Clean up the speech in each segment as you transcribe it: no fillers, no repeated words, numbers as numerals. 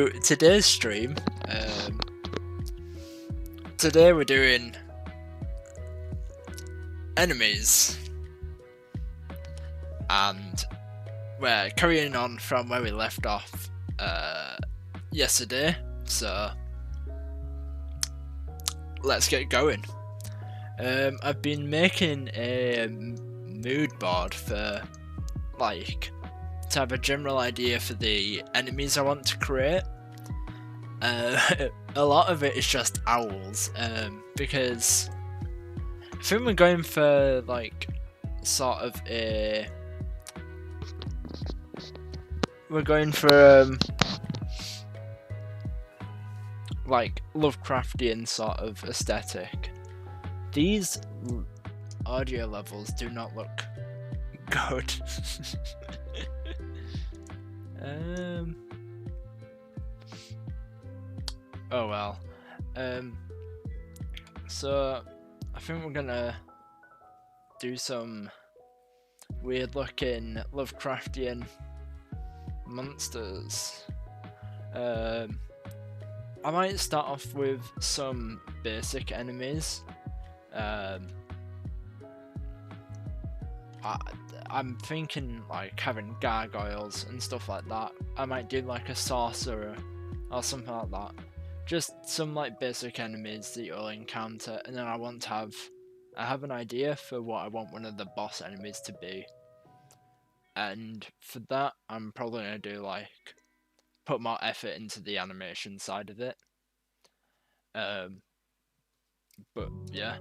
Today's stream, today we're doing enemies, and we're carrying on from where we left off yesterday, so let's get going. I've been making a mood board for, like, to have a general idea for the enemies I want to create. A lot of it is just owls, because I think we're going for, like, sort of a... We're going for, like, Lovecraftian sort of aesthetic. These audio levels do not look good. Oh well. So I think we're gonna do some weird looking Lovecraftian monsters. I might start off with some basic enemies. I'm thinking like having gargoyles and stuff like that. I might do like a sorcerer or something like that. Just some like basic enemies that you'll encounter, and then I have an idea for what I want one of the boss enemies to be. And for that, I'm probably gonna do like put more effort into the animation side of it. But yeah.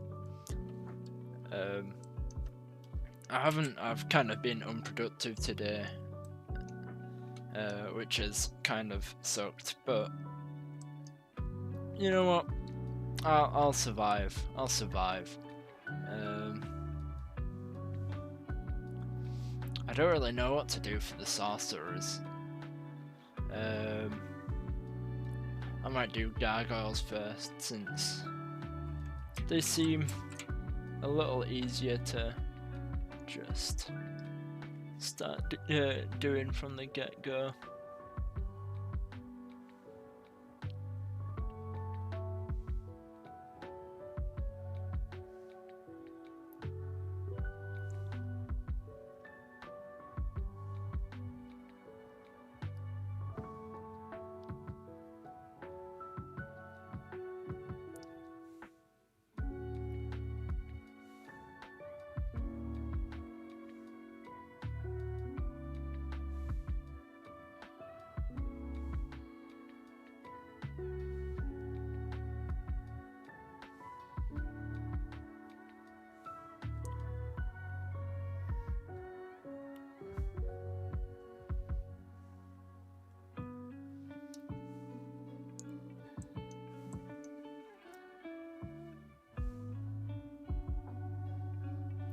I've kind of been unproductive today, which has kind of sucked, but you know what? I'll survive. I'll survive. I don't really know what to do for the sorcerers. I might do gargoyles first, since they seem a little easier to just start doing from the get-go.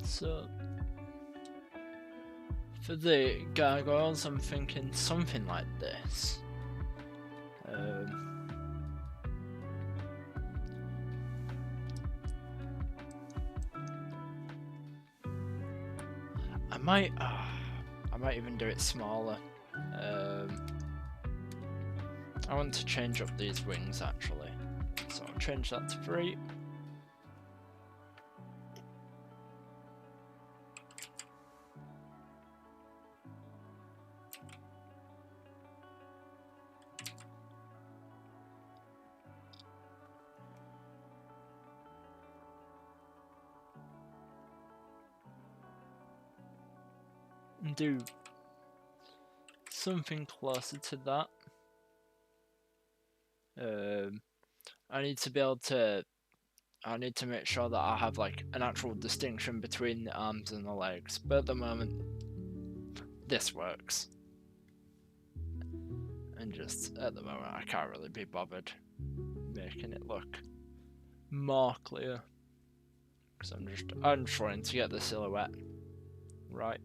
So, for the gargoyles, I'm thinking something like this. I might even do it smaller. I want to change up these wings actually, so I'll change that to 3. And do something closer to that. I need to make sure that I have like an actual distinction between the arms and the legs, but at the moment this works. And just at the moment I can't really be bothered making it look more clear, because I'm trying to get the silhouette right.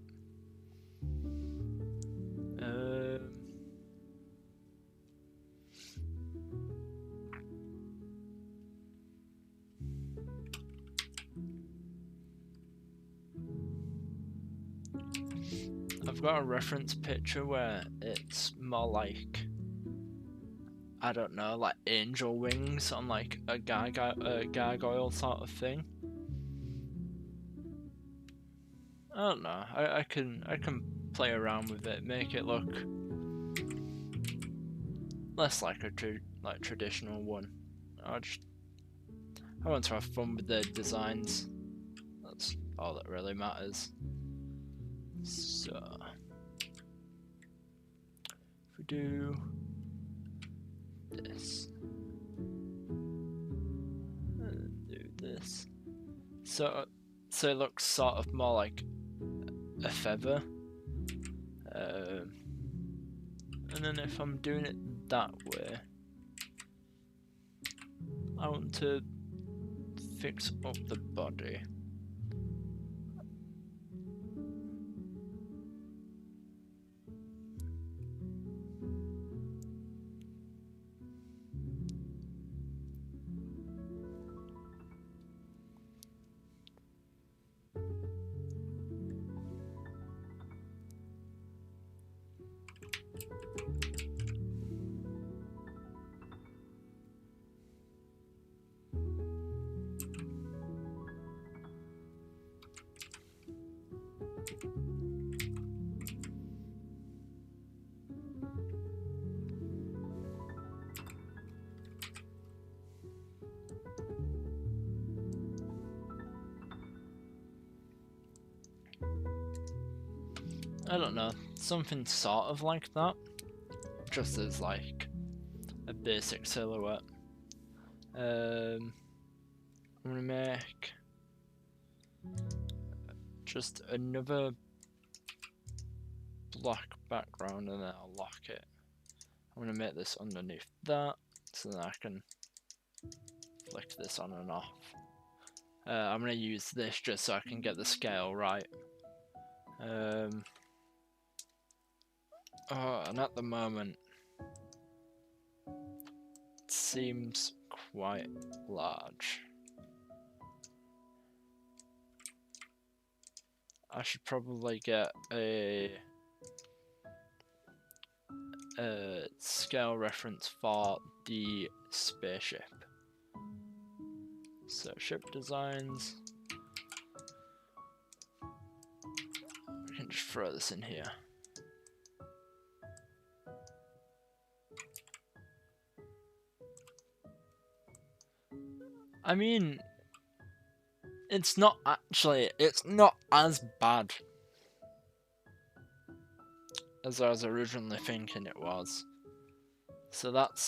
I've got a reference picture where it's more like I don't know, like angel wings on like a gargoyle sort of thing. I don't know. I can play around with it, make it look less like a traditional one. I want to have fun with the designs. That's all that really matters. So if we do this and do this, so it looks sort of more like a feather. And then if I'm doing it that way, I want to fix up the body. I don't know, something sort of like that, just as like a basic silhouette. I'm gonna make just another black background and then I'll lock it. I'm gonna make this underneath that so that I can flick this on and off. I'm gonna use this just so I can get the scale right. Oh, and at the moment it seems quite large. I should probably get a scale reference for the spaceship. So ship designs. We can just throw this in here. I mean, it's not as bad as I was originally thinking it was. So that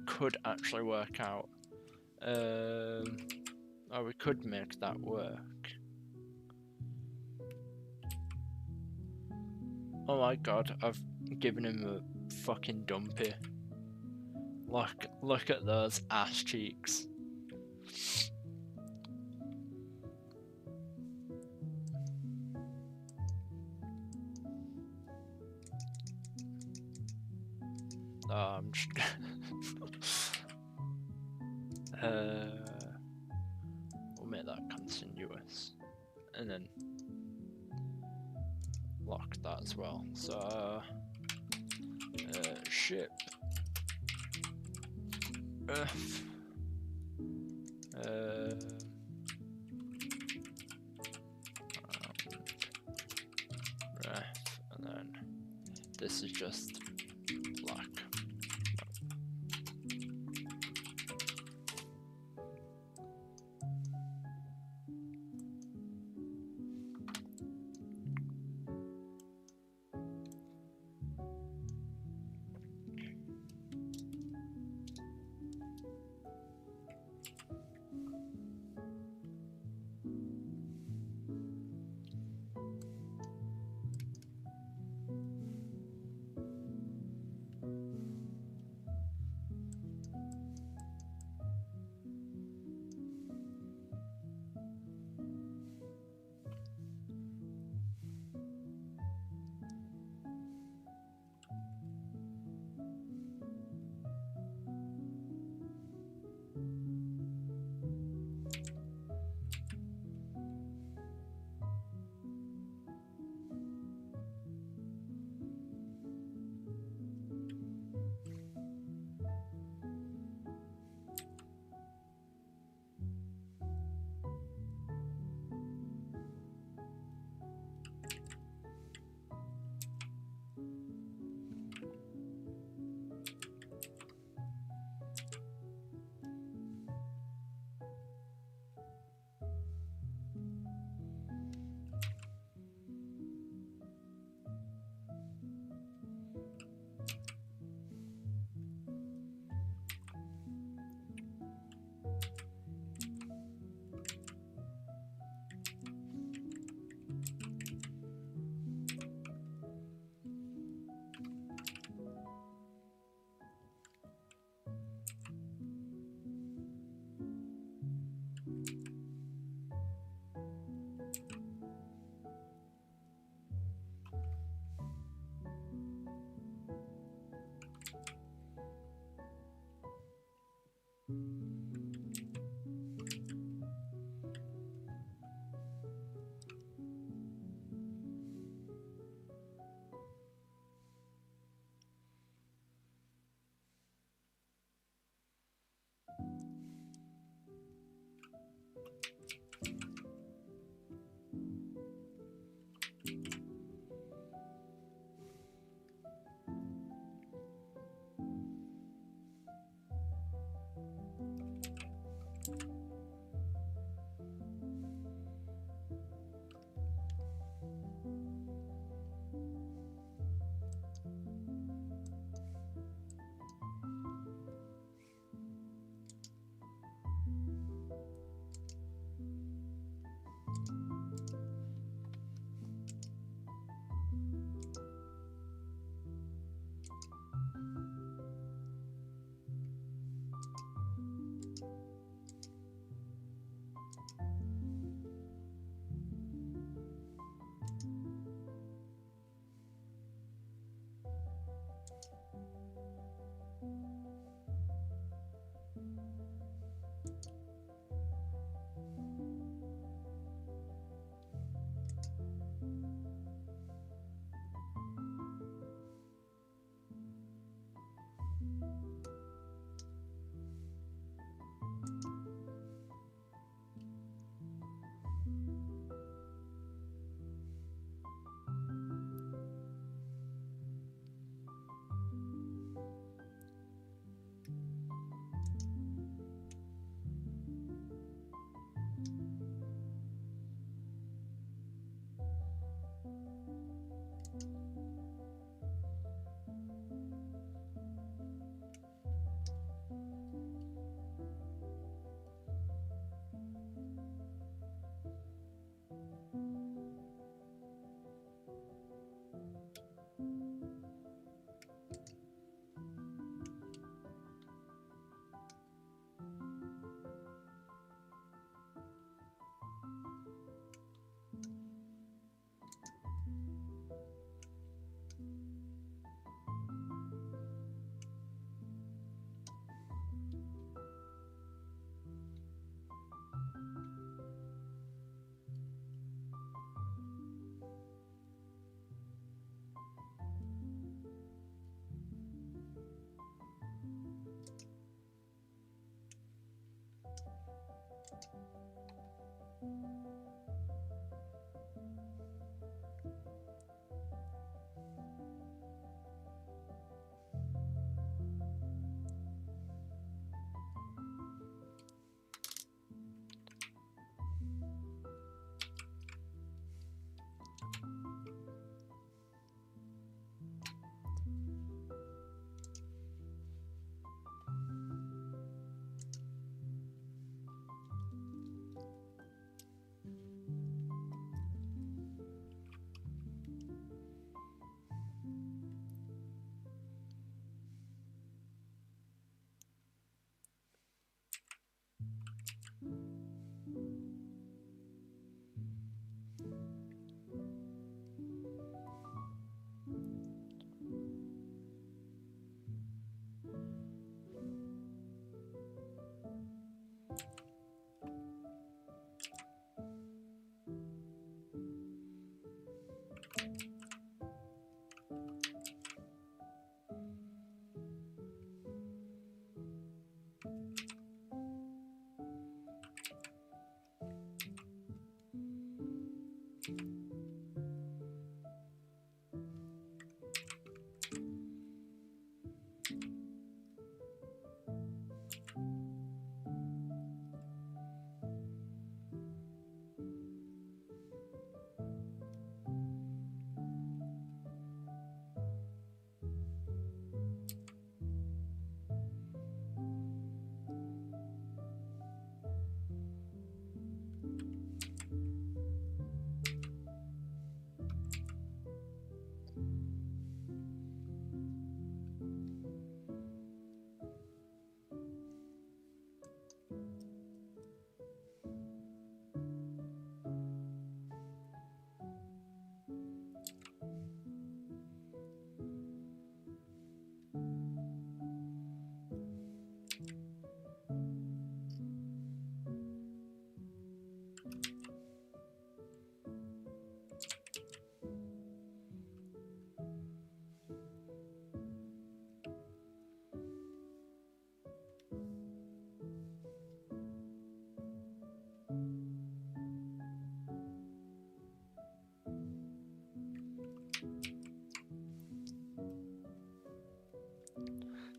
could actually work out. Oh, we could make that work. Oh my god, I've given him a fucking dumpy. Look at those ass cheeks. I'm just we'll make that continuous and then lock that as well. So ship Earth ref, and then this is just black.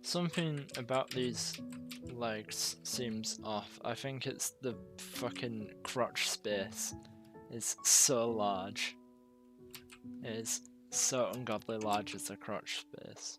Something about these legs seems off. I think it's the fucking crotch space. It's so large. It is so ungodly large as a crotch space.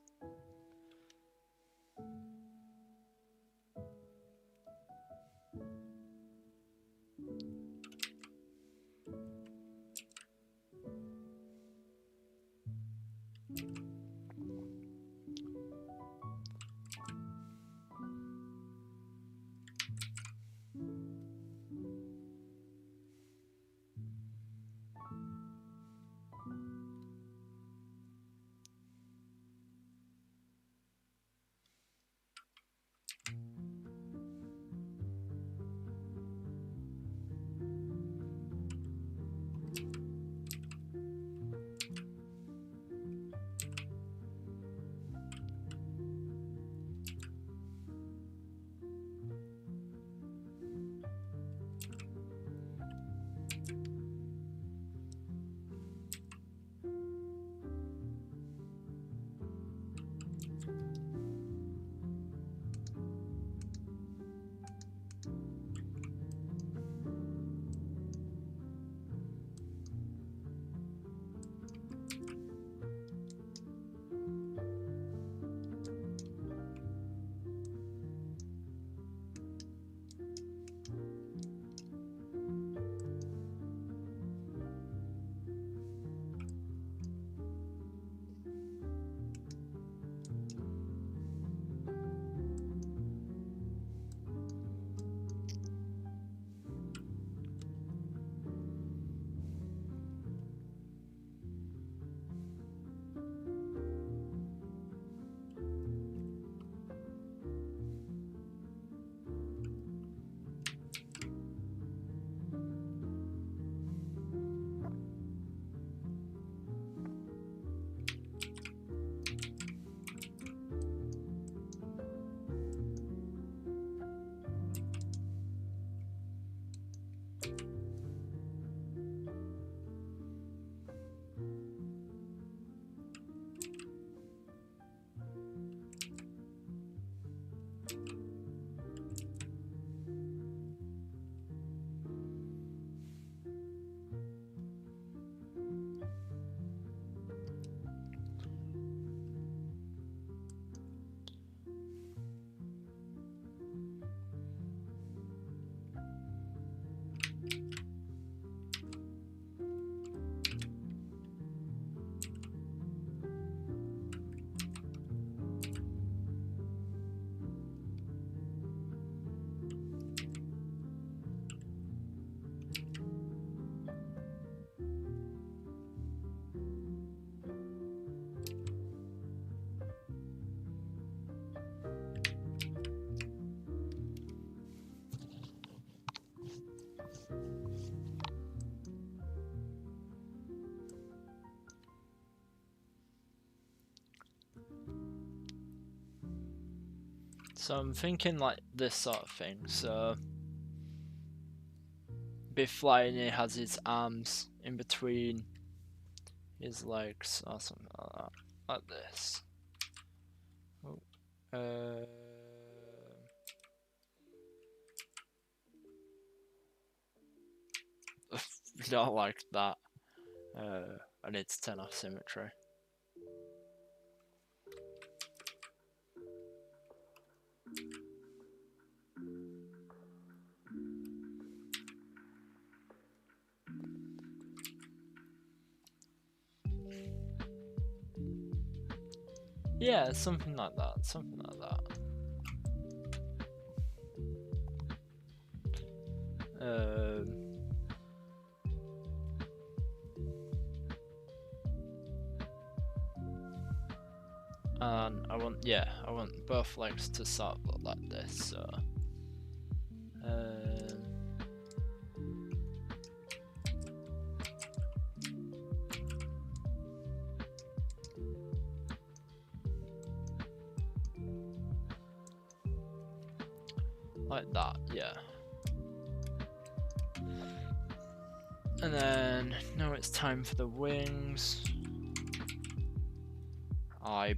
So I'm thinking like this sort of thing. So be flying, he has his arms in between his legs or something like that. Like this. Oh. Not like that. I need to turn off symmetry. Yeah, something like that. Something like that. And I want both legs to sort of look like this. So, like that, yeah. And then now it's time for the wings. I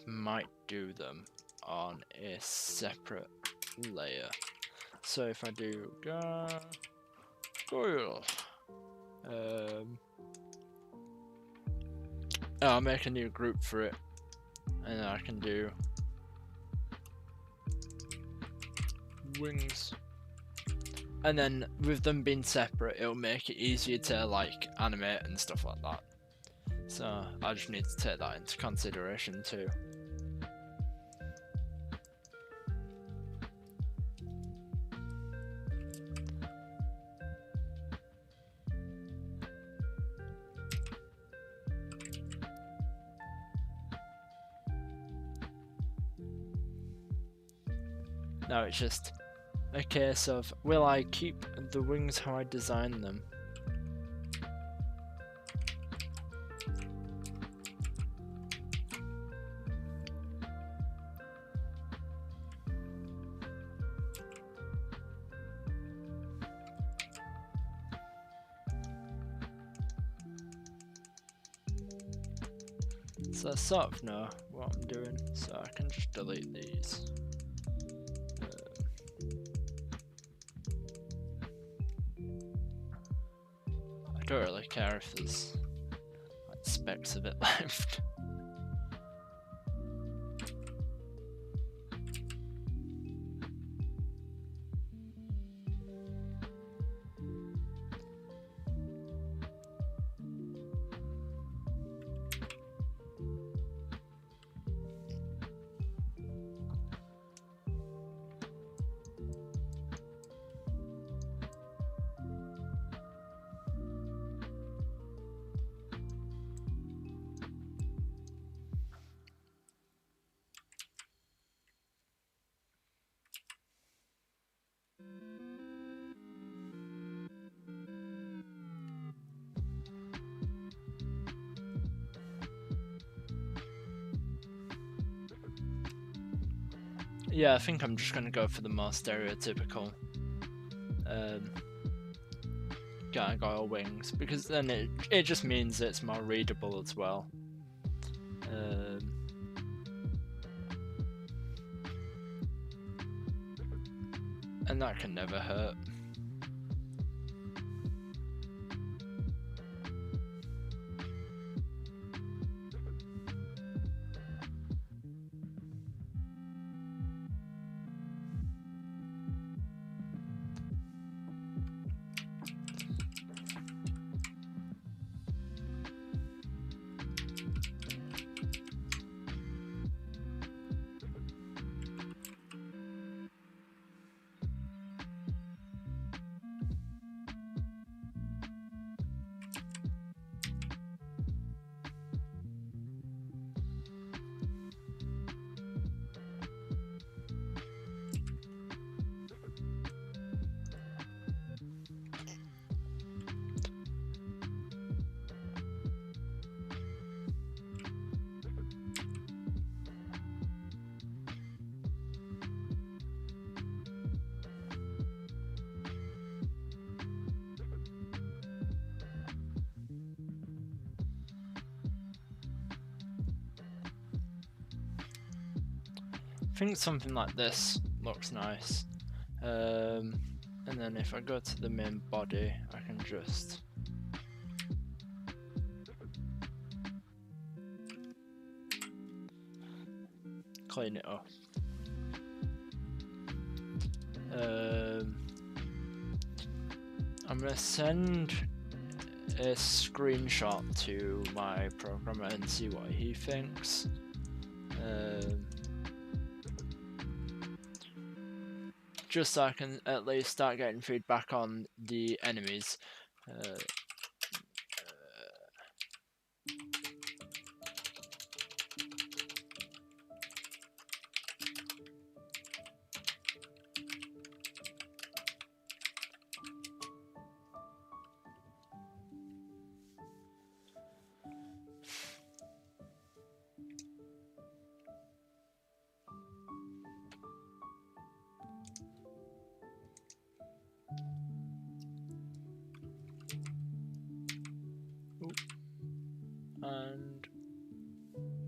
might do them on a separate layer. So if I do gargoyle, I'll make a new group for it, and then I can do wings. And then with them being separate, it'll make it easier to like animate and stuff like that. So I just need to take that into consideration too. Now it's just a case of, will I keep the wings how I designed them? So I sort of know what I'm doing, so I can just delete these. I don't really care if there's like specks of it left. Yeah, I think I'm just gonna go for the more stereotypical gargoyle wings, because then it just means it's more readable as well. And that can never hurt. think something like this looks nice. And then if I go to the main body, I can just clean it up. I'm gonna send a screenshot to my programmer and see what he thinks. Just so I can at least start getting feedback on the enemies. And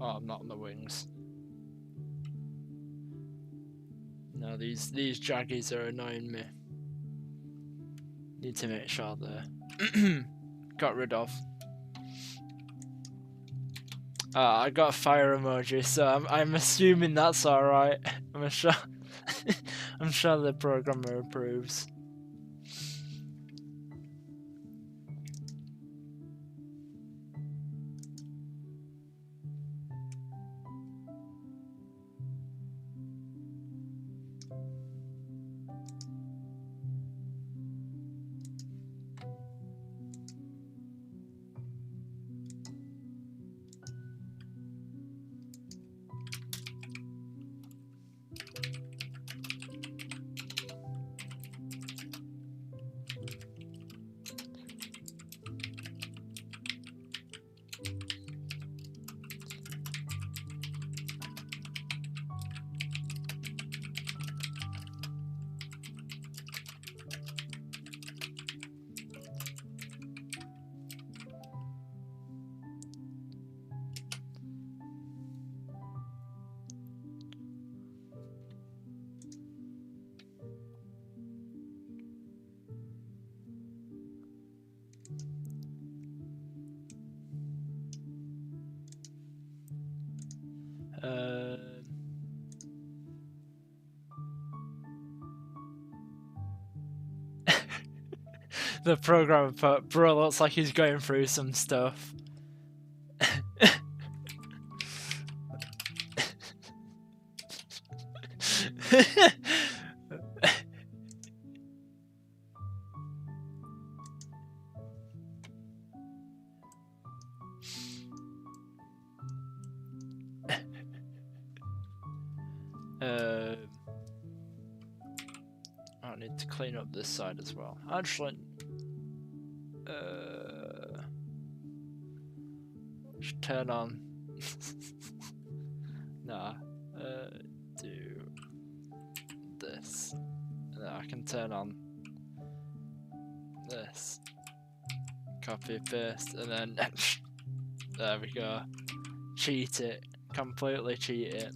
oh, I'm not on the wings. No, these jaggies are annoying me. Need to make sure they're got rid of. I got a fire emoji, so I'm assuming that's all right. I'm sure. I'm sure the programmer approves. The programmer put, bro, looks like he's going through some stuff. I need to clean up this side as well. Actually, should turn on. Nah, do this. And then I can turn on this. Copy, paste, and then there we go. Cheat it. Completely cheat it.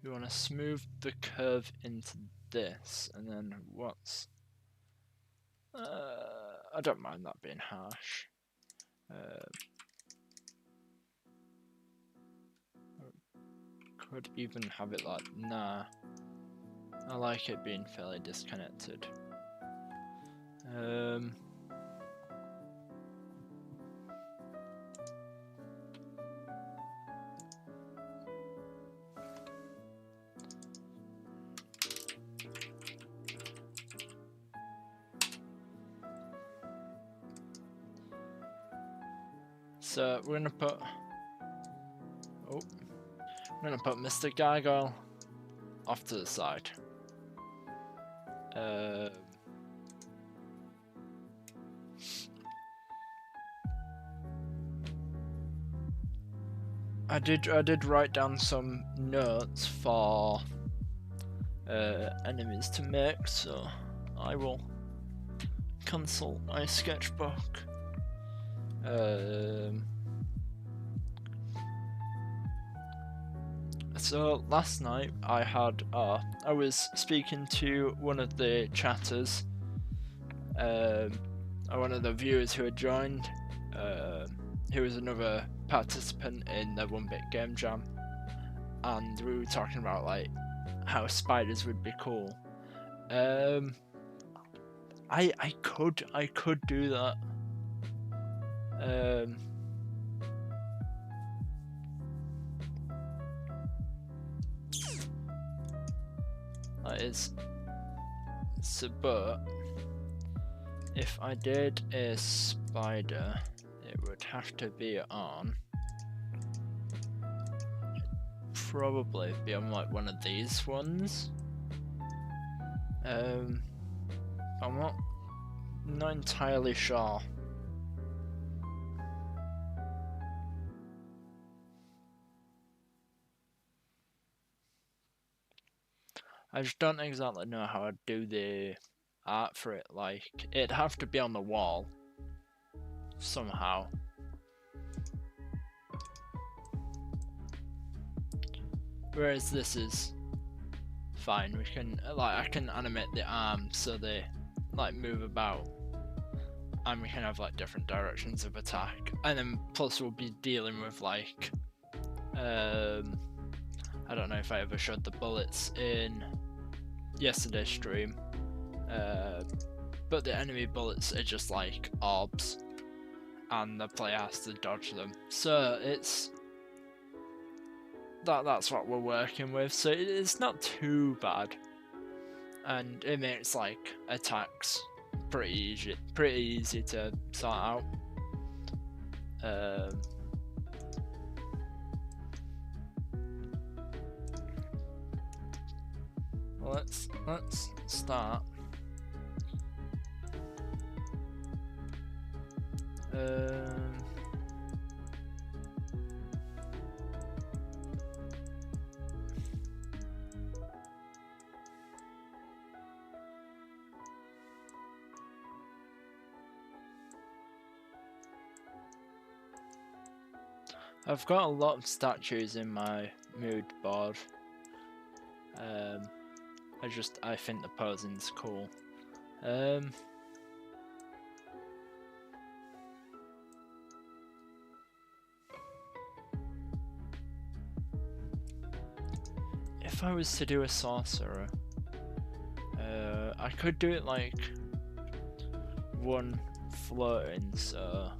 We want to smooth the curve into this, and then what's... I don't mind that being harsh. Could even have it like, nah. I like it being fairly disconnected. So we're gonna put, Mr. Gargoyle off to the side. I did write down some notes for enemies to make, so I will consult my sketchbook. So last night I was speaking to one of the chatters, or one of the viewers who had joined, who was another participant in the 1-Bit Game Jam, and we were talking about like how spiders would be cool. I could do that. That is so, but if I did a spider, it would have to be on, probably be on like one of these ones. I'm not entirely sure. I just don't exactly know how I'd do the art for it. Like, it'd have to be on the wall somehow. Whereas this is fine. We can I can animate the arms so they like move about, and we can have like different directions of attack. And then plus we'll be dealing with like I don't know if I ever showed the bullets in yesterday's stream, but the enemy bullets are just like orbs, and the player has to dodge them. So it's that's what we're working with. So it's not too bad, and it makes like attacks pretty easy to sort out. Let's start. I've got a lot of statues in my mood board. I think the posing's cool. If I was to do a sorcerer, I could do it like one floating, so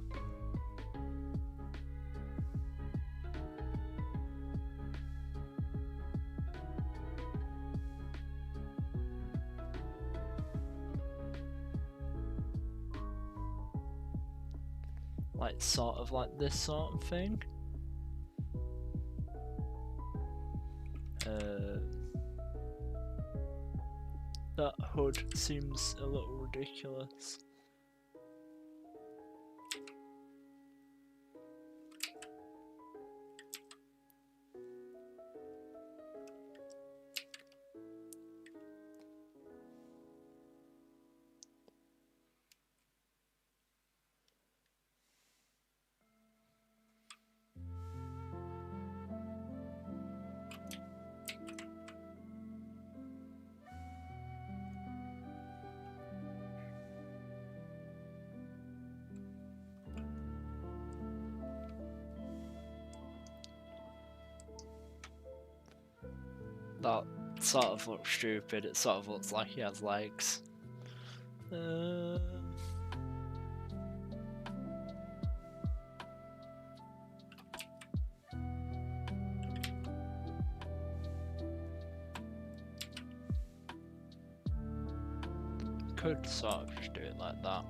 like sort of like this sort of thing. That hood seems a little ridiculous. That sort of looks stupid. It sort of looks like he has legs. Could sort of just do it like that.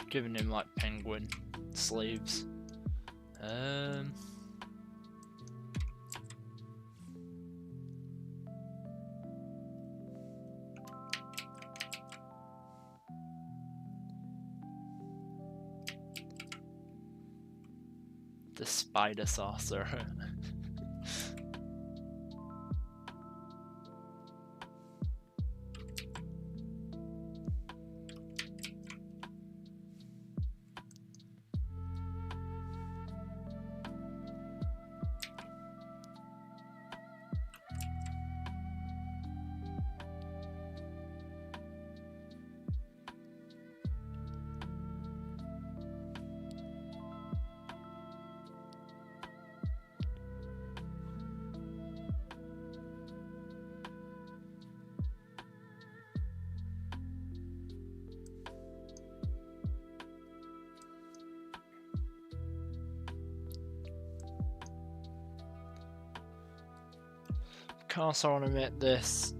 Giving him like penguin sleeves. the spider sorcerer. Of course, I want to make this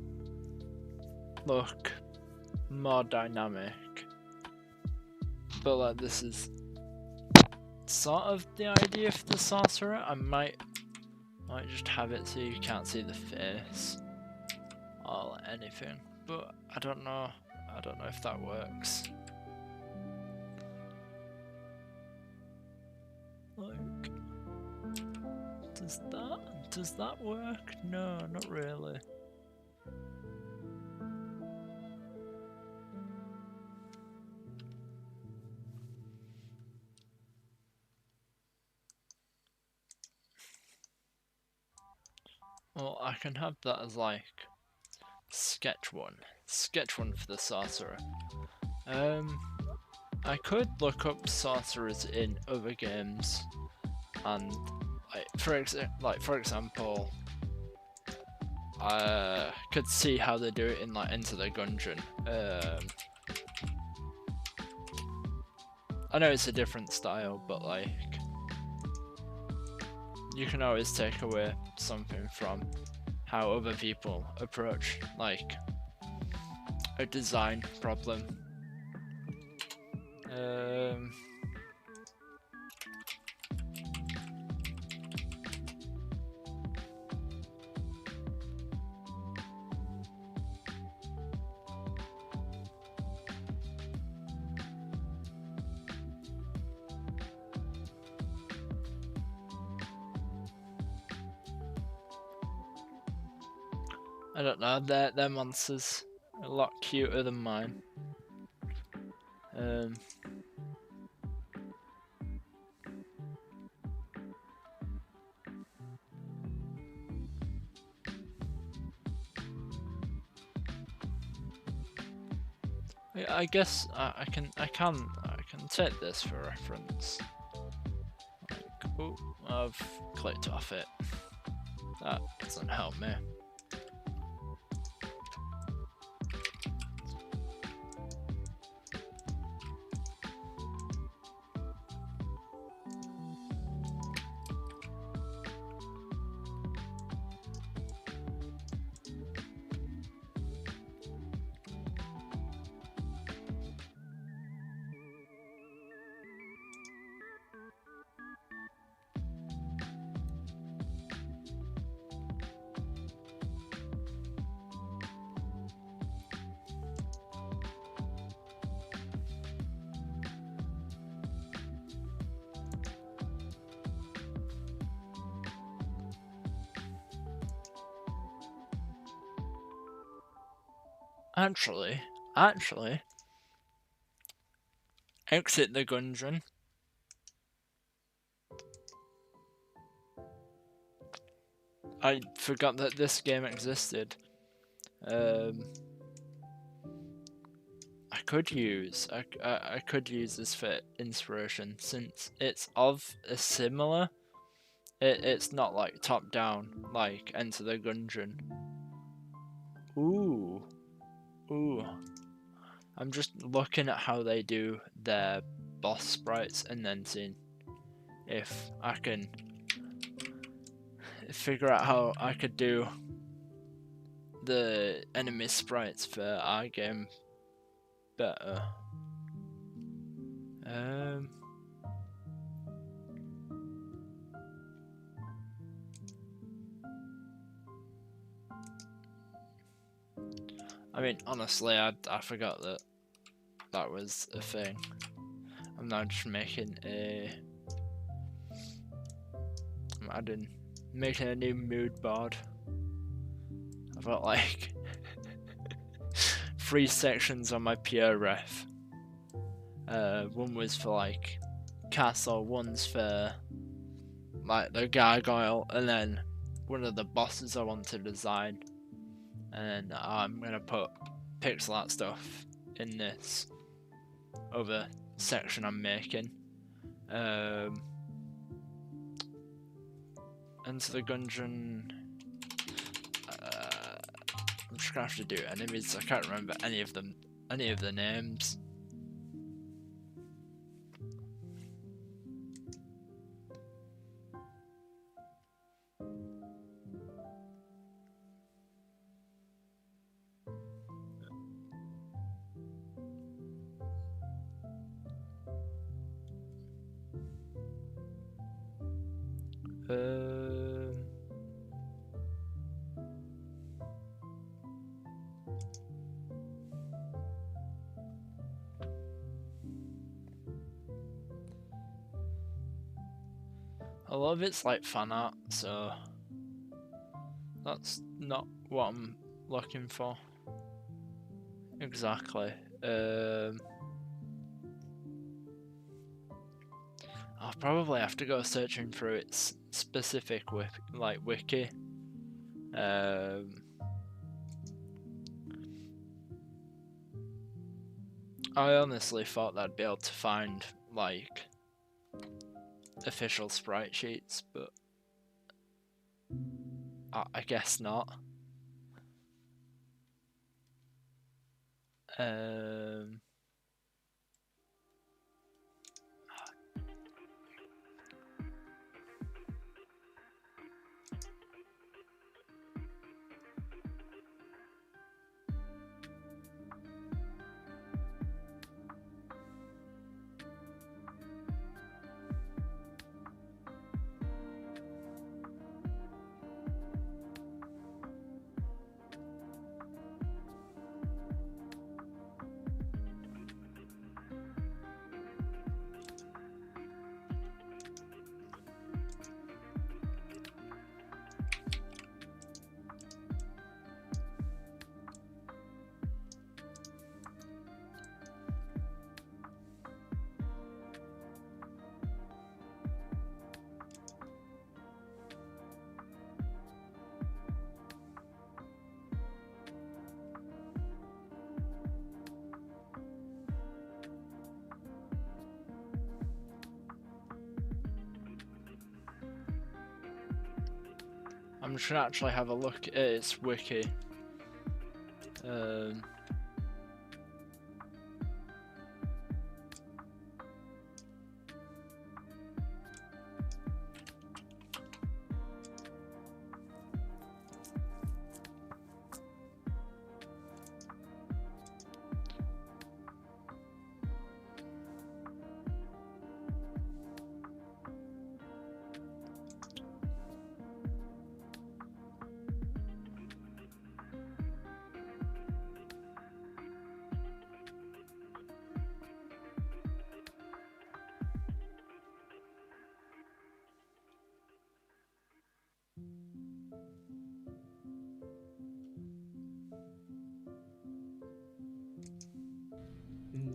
look more dynamic, but like this is sort of the idea for the sorcerer. I might just have it so you can't see the face or anything, but I don't know if that works. Like, does that work? No, not really. Well, I can have that as like sketch one for the sorcerer. I could look up sorcerers in other games, and for example, I could see how they do it in like Enter the Gungeon. I know it's a different style, but like you can always take away something from how other people approach like a design problem. I don't know, their monsters are a lot cuter than mine. I guess I can take this for reference. Like, oh, I've clicked off it. That doesn't help me. Actually, exit the Gungeon. I forgot that this game existed. I could use this for inspiration since it's of a similar. It's not like top down like Enter the Gungeon. Ooh. I'm just looking at how they do their boss sprites and then seeing if I can figure out how I could do the enemy sprites for our game better. I mean, honestly, I forgot that was a thing. I'm now just making a making a new mood board. I've got like 3 sections on my pure ref. One was for like castle, one's for like the gargoyle, and then one of the bosses I want to design. And I'm gonna put pixel art stuff in this other section I'm making. Into the Gungeon. I'm just gonna have to do enemies. I can't remember any of the names. A lot of it's like fan art, so that's not what I'm looking for exactly. I'll probably have to go searching through its specific wiki. I honestly thought I'd be able to find like official sprite sheets, but I guess not. I'm just gonna actually have a look at its wiki.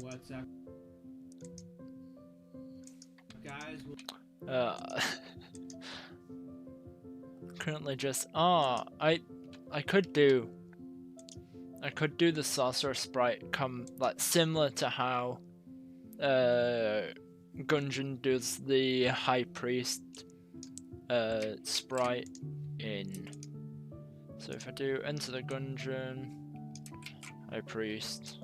What's up, guys? Currently just I could do the sorcerer sprite like similar to how Gungeon does the high priest sprite in. So if I do enter the Gungeon, high priest,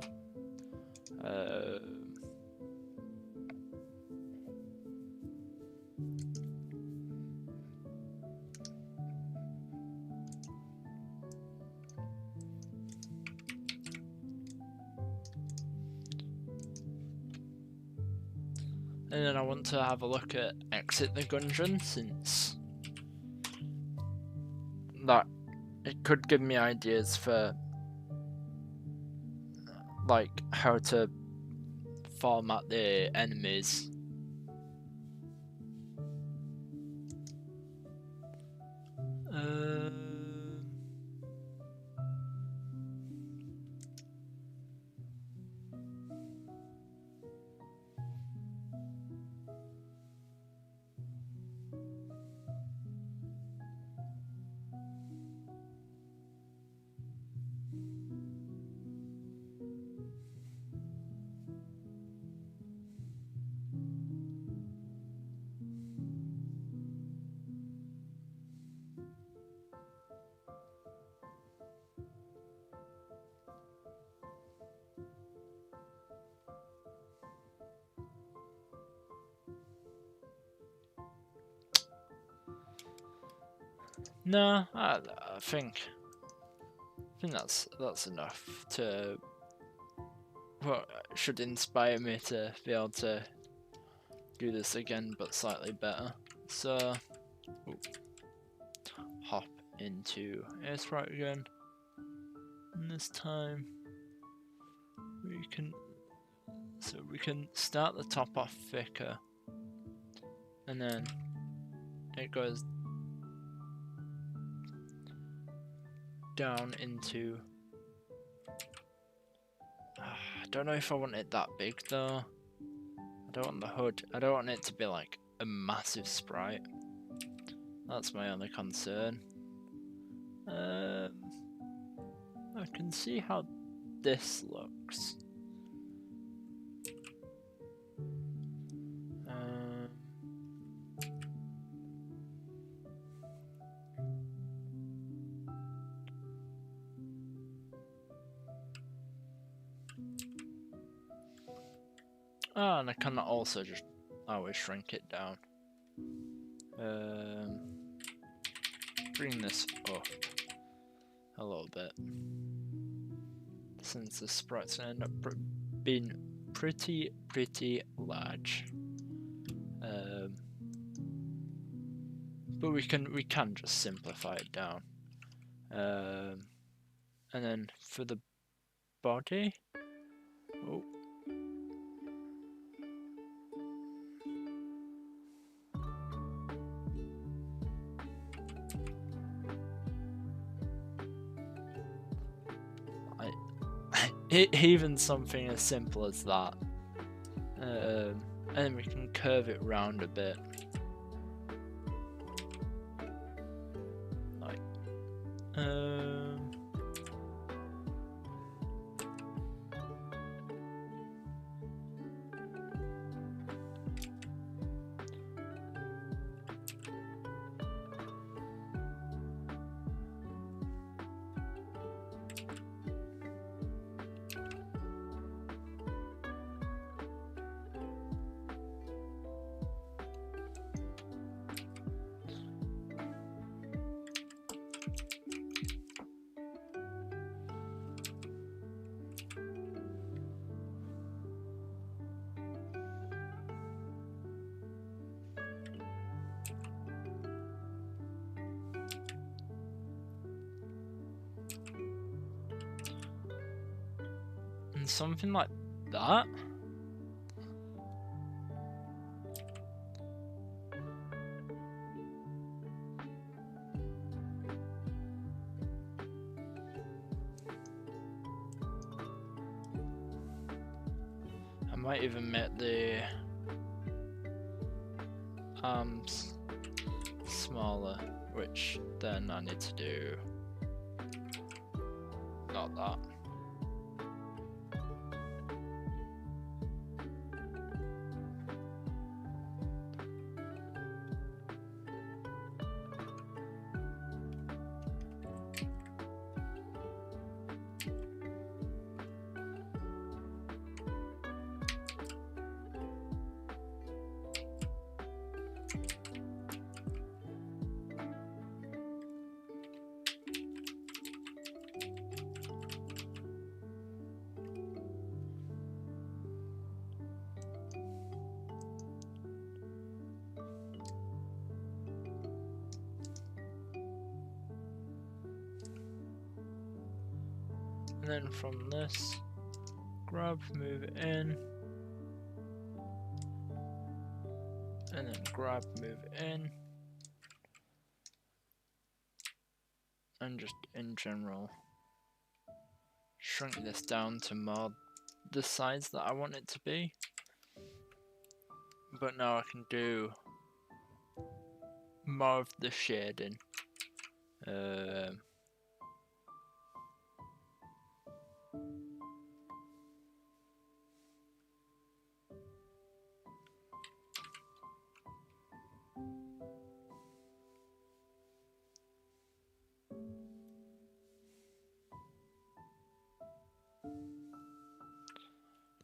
and then I want to have a look at exit the Gungeon, since that it could give me ideas for like how to format the enemies. No, I think that's enough to. Well, should inspire me to be able to do this again, but slightly better. So, ooh, hop into Airstrike again. And this time, we can start the top off thicker, and then it goes down into. I don't know if I want it that big though. I don't want the hood. I don't want it to be like a massive sprite. That's my only concern. I can see how this looks. Oh, and I can also just always shrink it down. Bring this up a little bit, since the sprites end up being pretty large. But we can just simplify it down. And then for the body, oh. Even something as simple as that, and then we can curve it round a bit, like and something like that. I might even make the arms smaller, which then I need to do not that. And then from this, grab, move it in, and then grab, move it in, and just in general shrink this down to more the size that I want it to be. But now I can do more of the shading.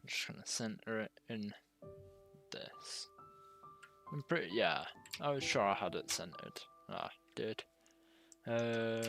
I'm just gonna center it in this. I'm pretty, yeah, I was sure I had it centered. Ah, I did. Um,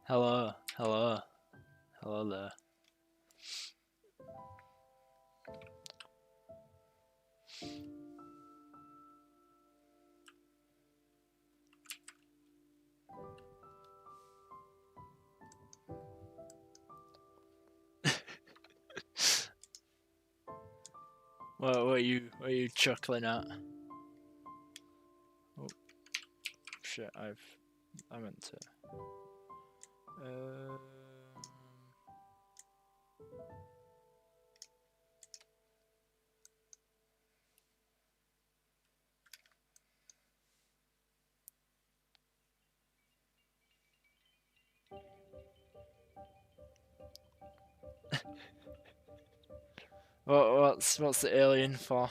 hello, hello, hello there. What are you chuckling at? Oh shit! I meant to. What's the alien for?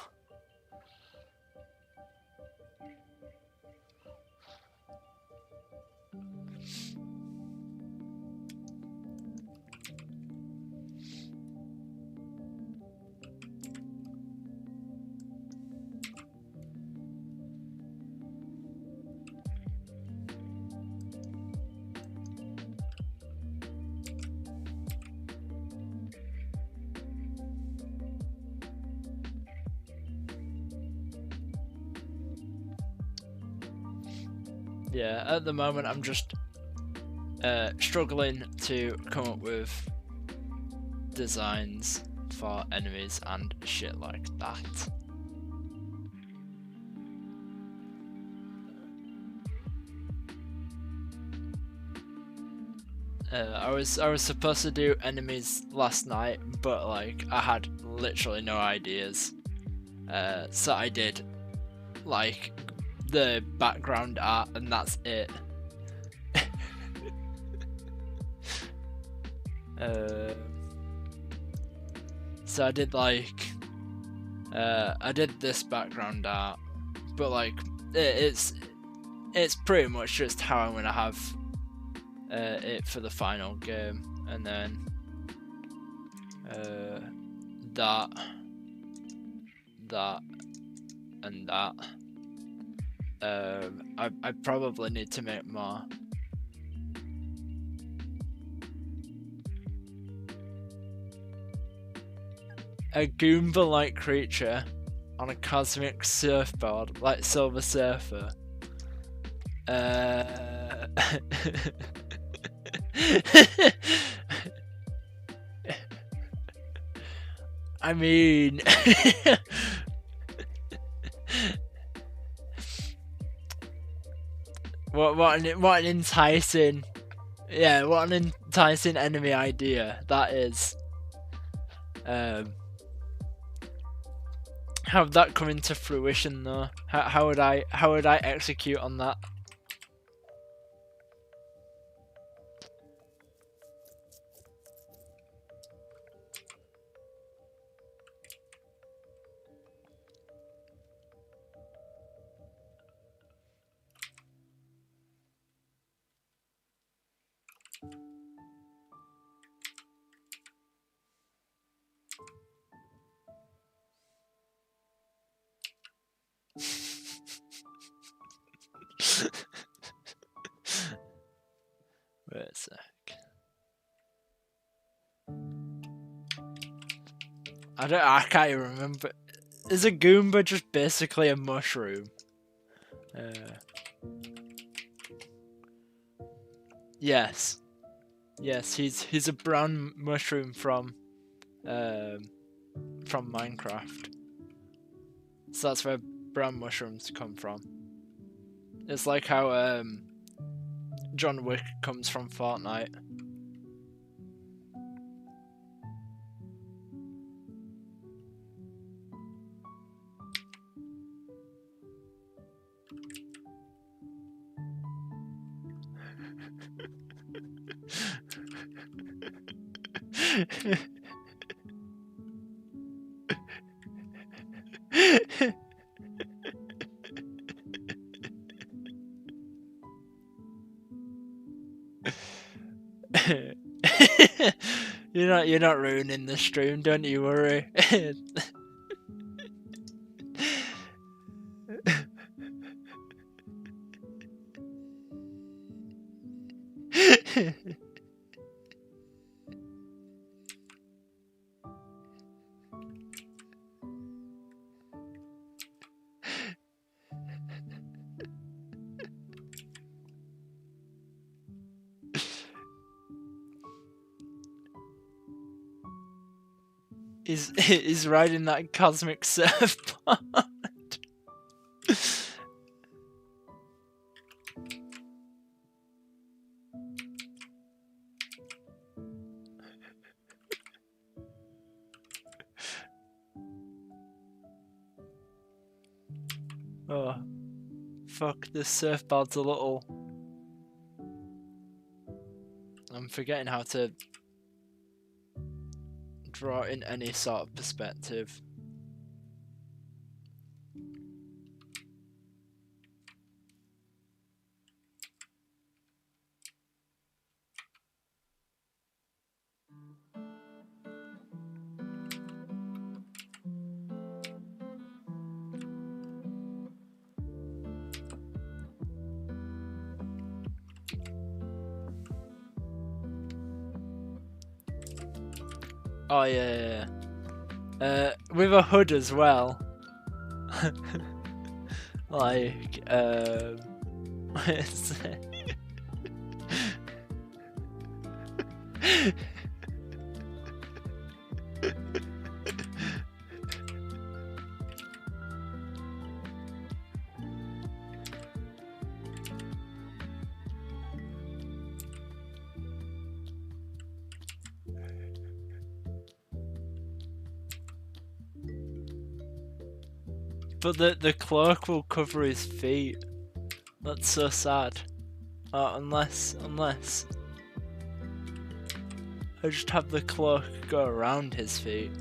Yeah, at the moment I'm just struggling to come up with designs for enemies and shit like that. I was supposed to do enemies last night, but like I had literally no ideas. So I did like the background art and that's it. So I did like I did this background art, but like it's pretty much just how I'm gonna have it for the final game, and then that and that. I probably need to make more. A Goomba-like creature on a cosmic surfboard, like Silver Surfer. I mean, what an enticing, yeah, what an enticing enemy idea that is. How would that come into fruition though? How would I execute on that? Wait a sec. I can't even remember. Is a Goomba just basically a mushroom? Yes. Yes, he's a brown mushroom from Minecraft. So that's where brown mushrooms come from. It's like how John Wick comes from Fortnite. You're not ruining the stream, don't you worry. He's riding that cosmic surfboard. Oh, fuck, this surfboard's a little... I'm forgetting how to draw in any sort of perspective. Oh yeah. With a hood as well. Like, what is it? But the cloak will cover his feet. That's so sad. Unless I just have the cloak go around his feet.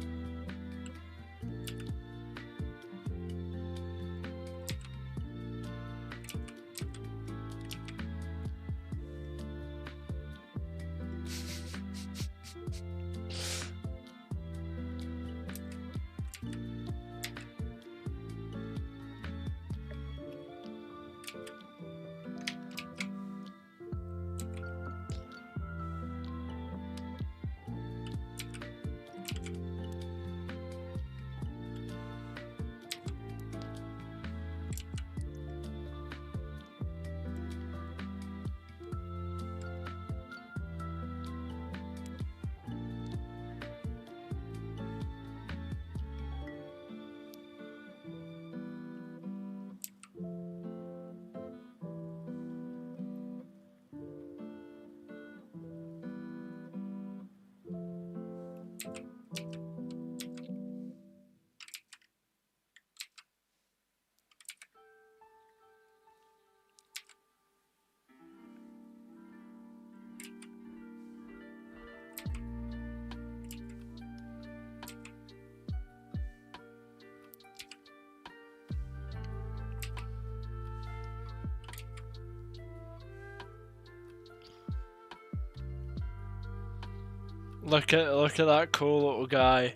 Look at that cool little guy.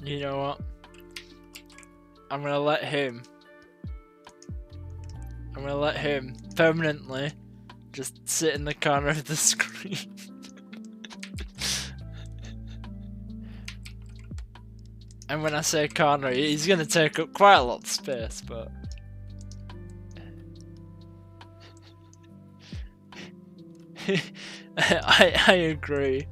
You know what? I'm gonna let him permanently just sit in the corner of the screen. And when I say corner, he's gonna take up quite a lot of space, but I agree.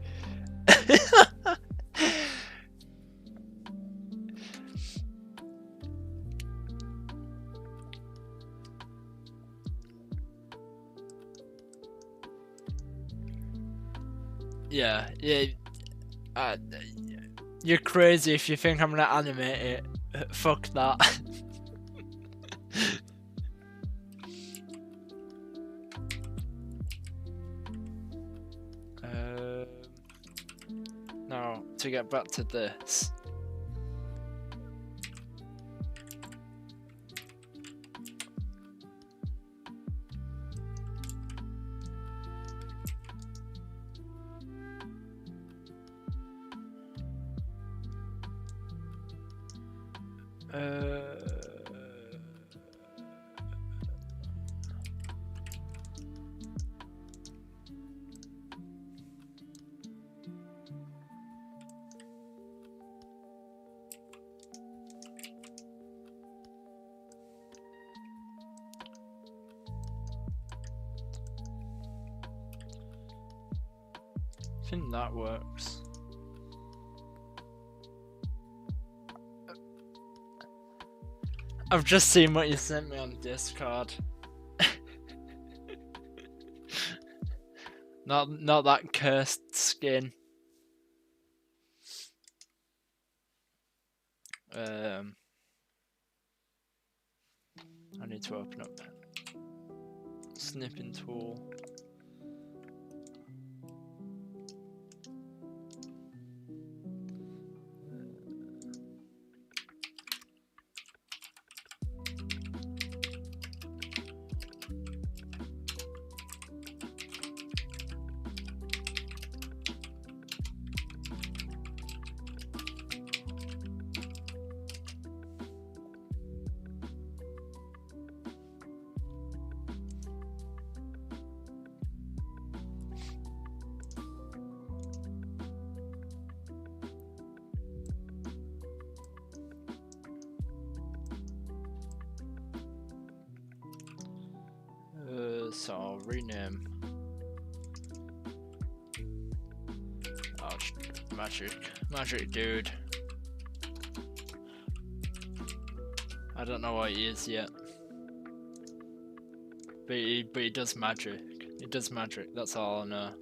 Yeah. You're crazy if you think I'm gonna animate it. Fuck that. Now, to get back to this. I think that works. I've just seen what you sent me on Discord. Not that cursed skin. I need to open up snipping tool. So I'll rename. Oh, magic dude. I don't know what he is yet, but he does magic. He does magic. That's all I know.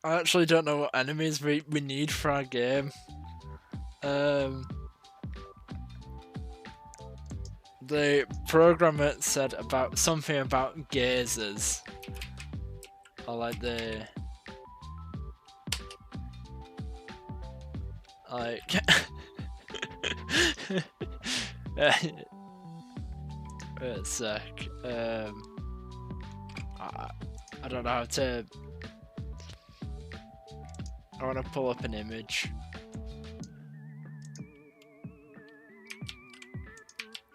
I actually don't know what enemies we need for our game. The programmer said about something about gazers. Or like the... Like... Wait a sec. I don't know how to... I want to pull up an image.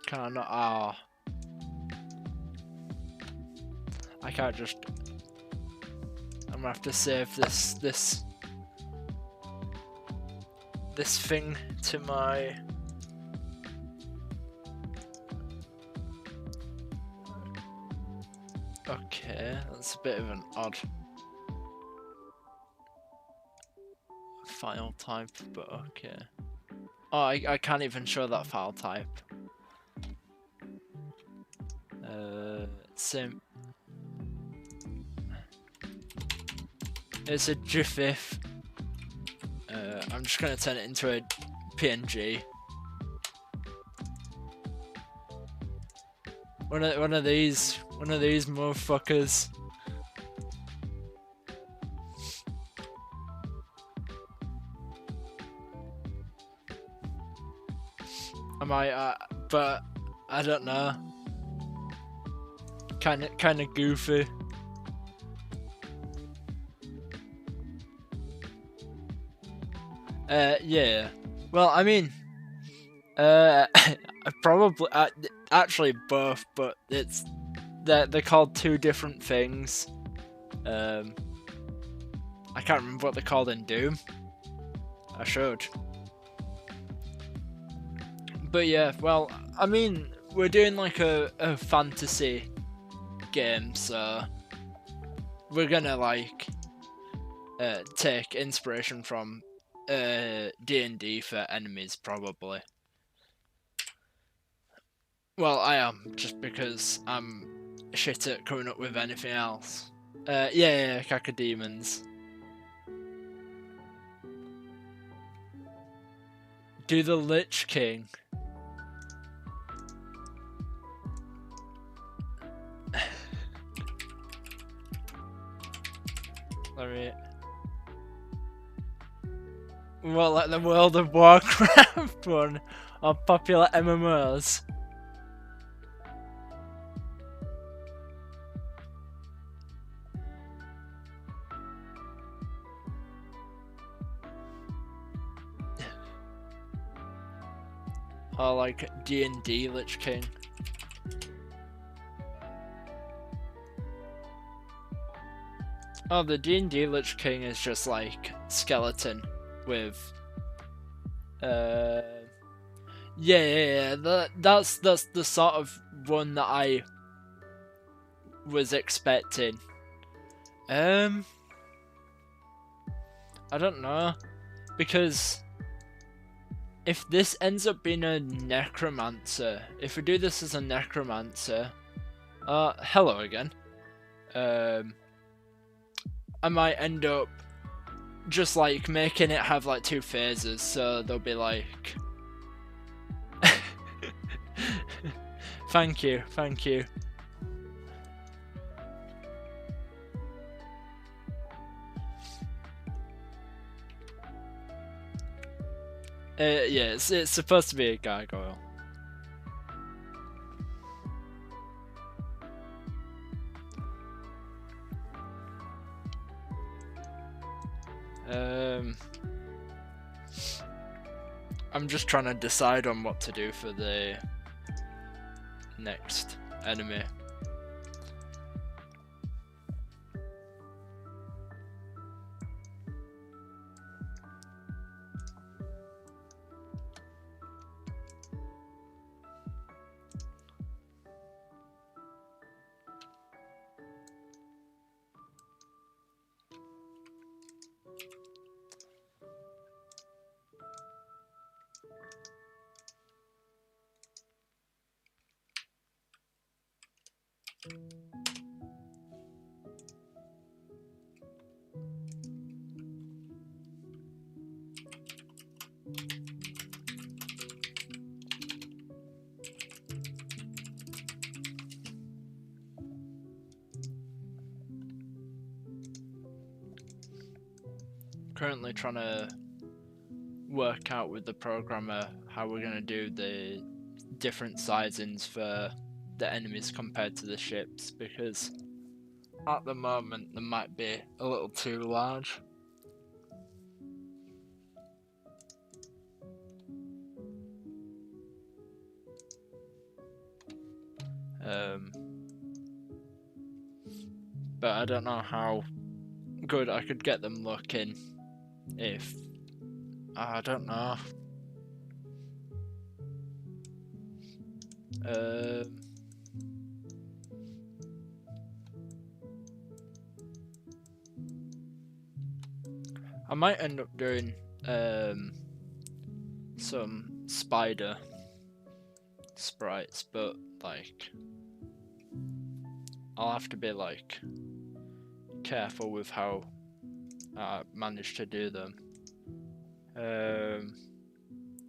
Can I not? Ah. I can't just... I'm gonna have to save this thing to my... Okay, that's a bit of an odd file type, but okay. Oh, I can't even show that file type. Same. It's a GIF. I'm just gonna turn it into a PNG. One of these motherfuckers. I might, but I don't know. Kind of goofy. Yeah. Well, I mean, probably actually both, but they're called two different things. I can't remember what they're called in Doom. I should. But yeah, well, I mean, we're doing like a fantasy game, so we're gonna like take inspiration from D&D for enemies, probably. Well, I am, just because I'm shit at coming up with anything else. Yeah, cacodemons. Do the Lich King. Alright. What, like the World of Warcraft one? Or popular MMOs? Or like D&D Lich King? Oh, the D&D Lich King is just like skeleton with yeah, that's the sort of one that I was expecting. I don't know, because if this ends up being a necromancer, if we do this as a necromancer, hello again. I might end up just like making it have like two phases, so they'll be like thank you. Yeah, it's supposed to be a gargoyle. I'm just trying to decide on what to do for the next enemy. Currently trying to work out with the programmer how we're going to do the different sizings for the enemies compared to the ships, because at the moment they might be a little too large. But I don't know how good I could get them looking if I don't know. I might end up doing some spider sprites, but like I'll have to be like careful with how I manage to do them.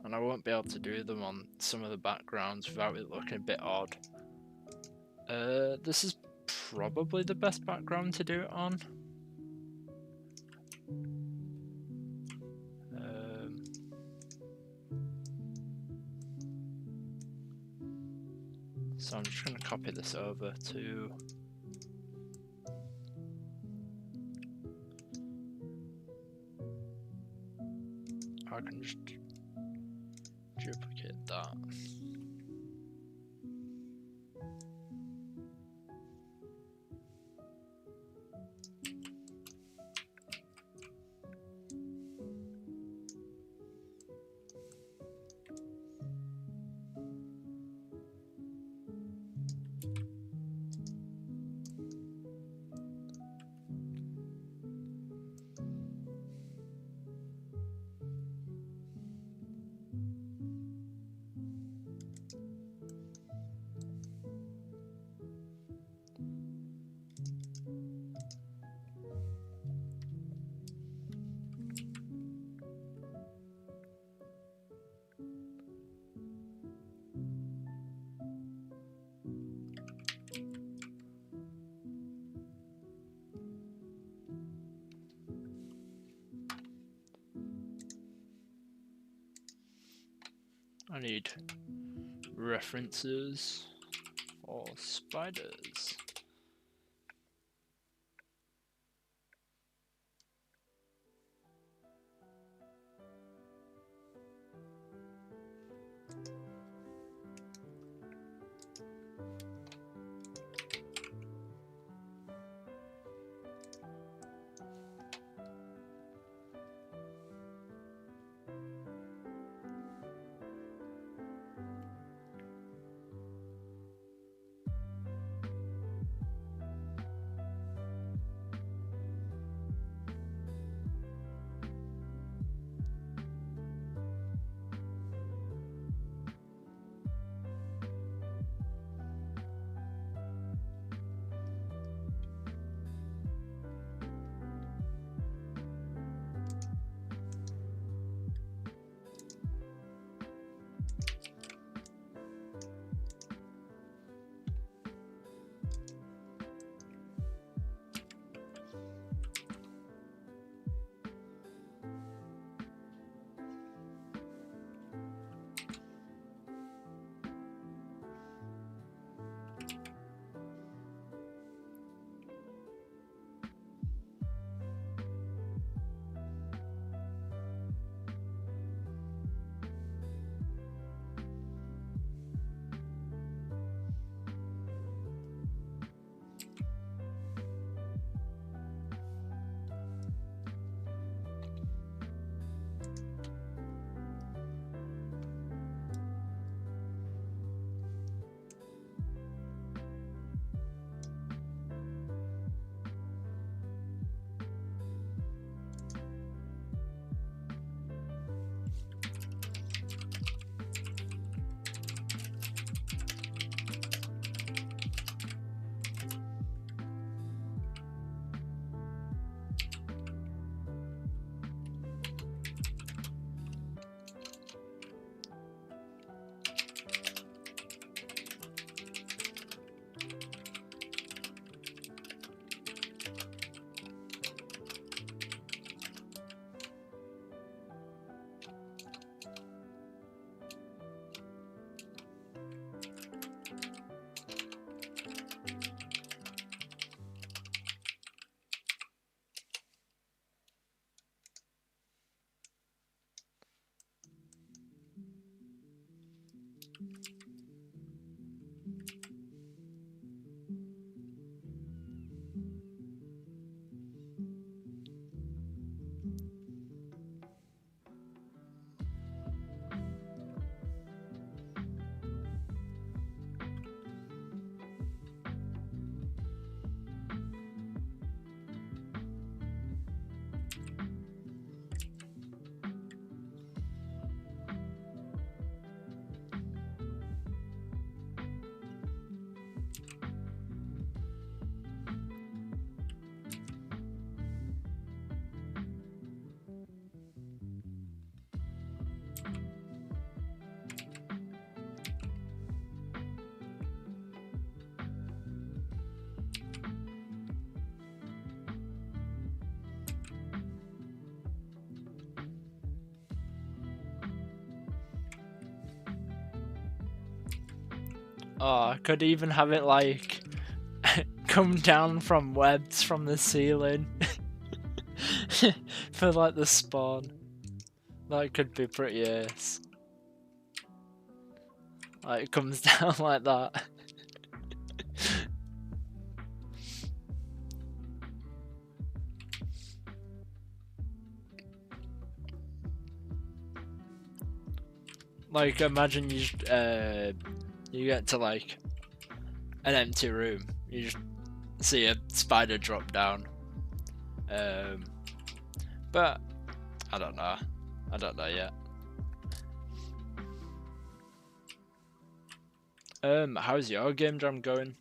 And I won't be able to do them on some of the backgrounds without it looking a bit odd. This is probably the best background to do it on. So I'm just going to copy this over to... I can just duplicate that. I need references for spiders. Oh, I could even have it like come down from webs from the ceiling for like the spawn. That could be pretty ace. Like it comes down like that. Like imagine you get to like an empty room, you just see a spider drop down. But I don't know. I don't know yet. How's your game jam going?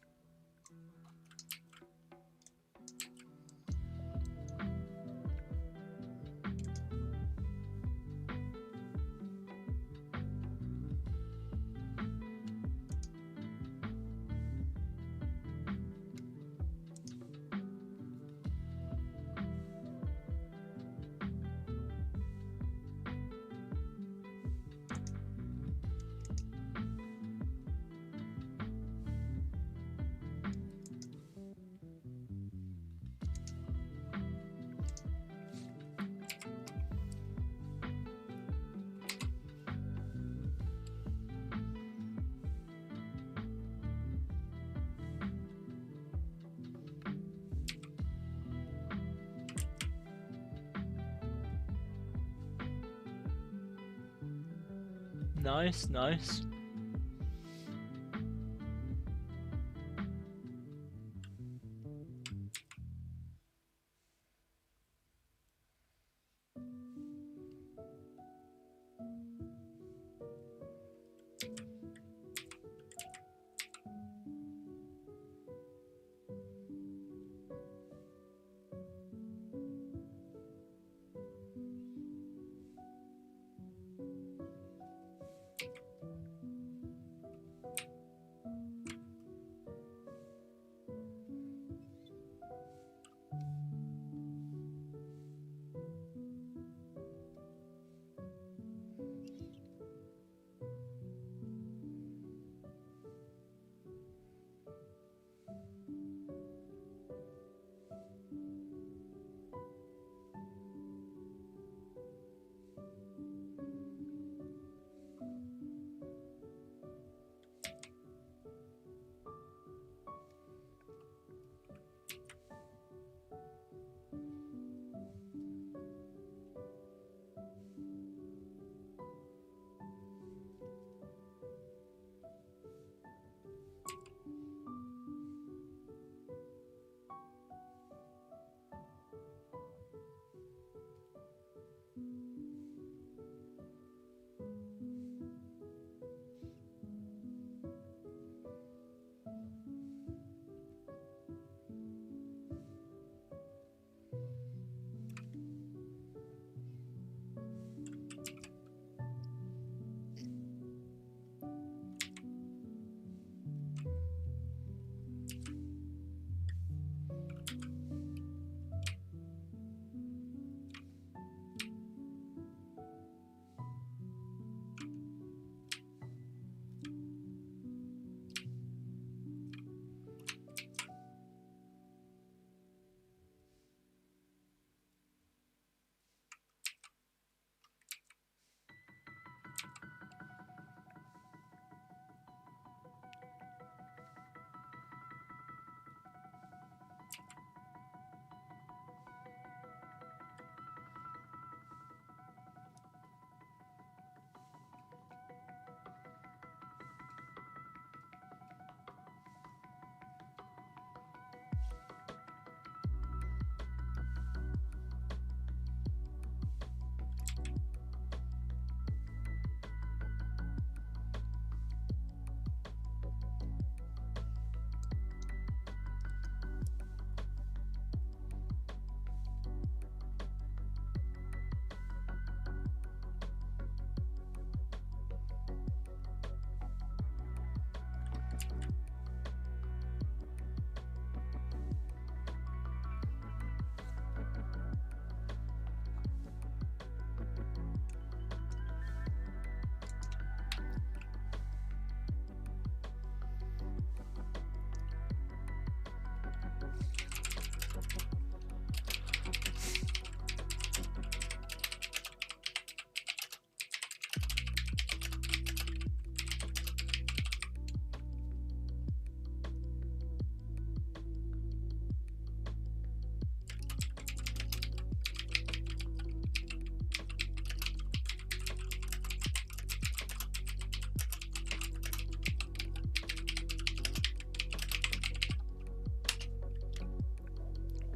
Nice, nice.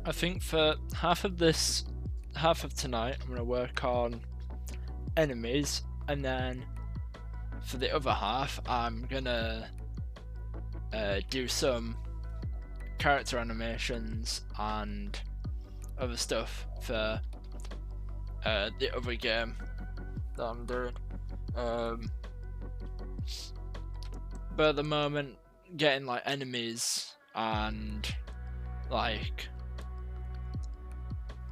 I think for half of tonight, I'm gonna work on enemies, and then for the other half, I'm gonna do some character animations and other stuff for the other game that I'm doing. But at the moment, getting like enemies and like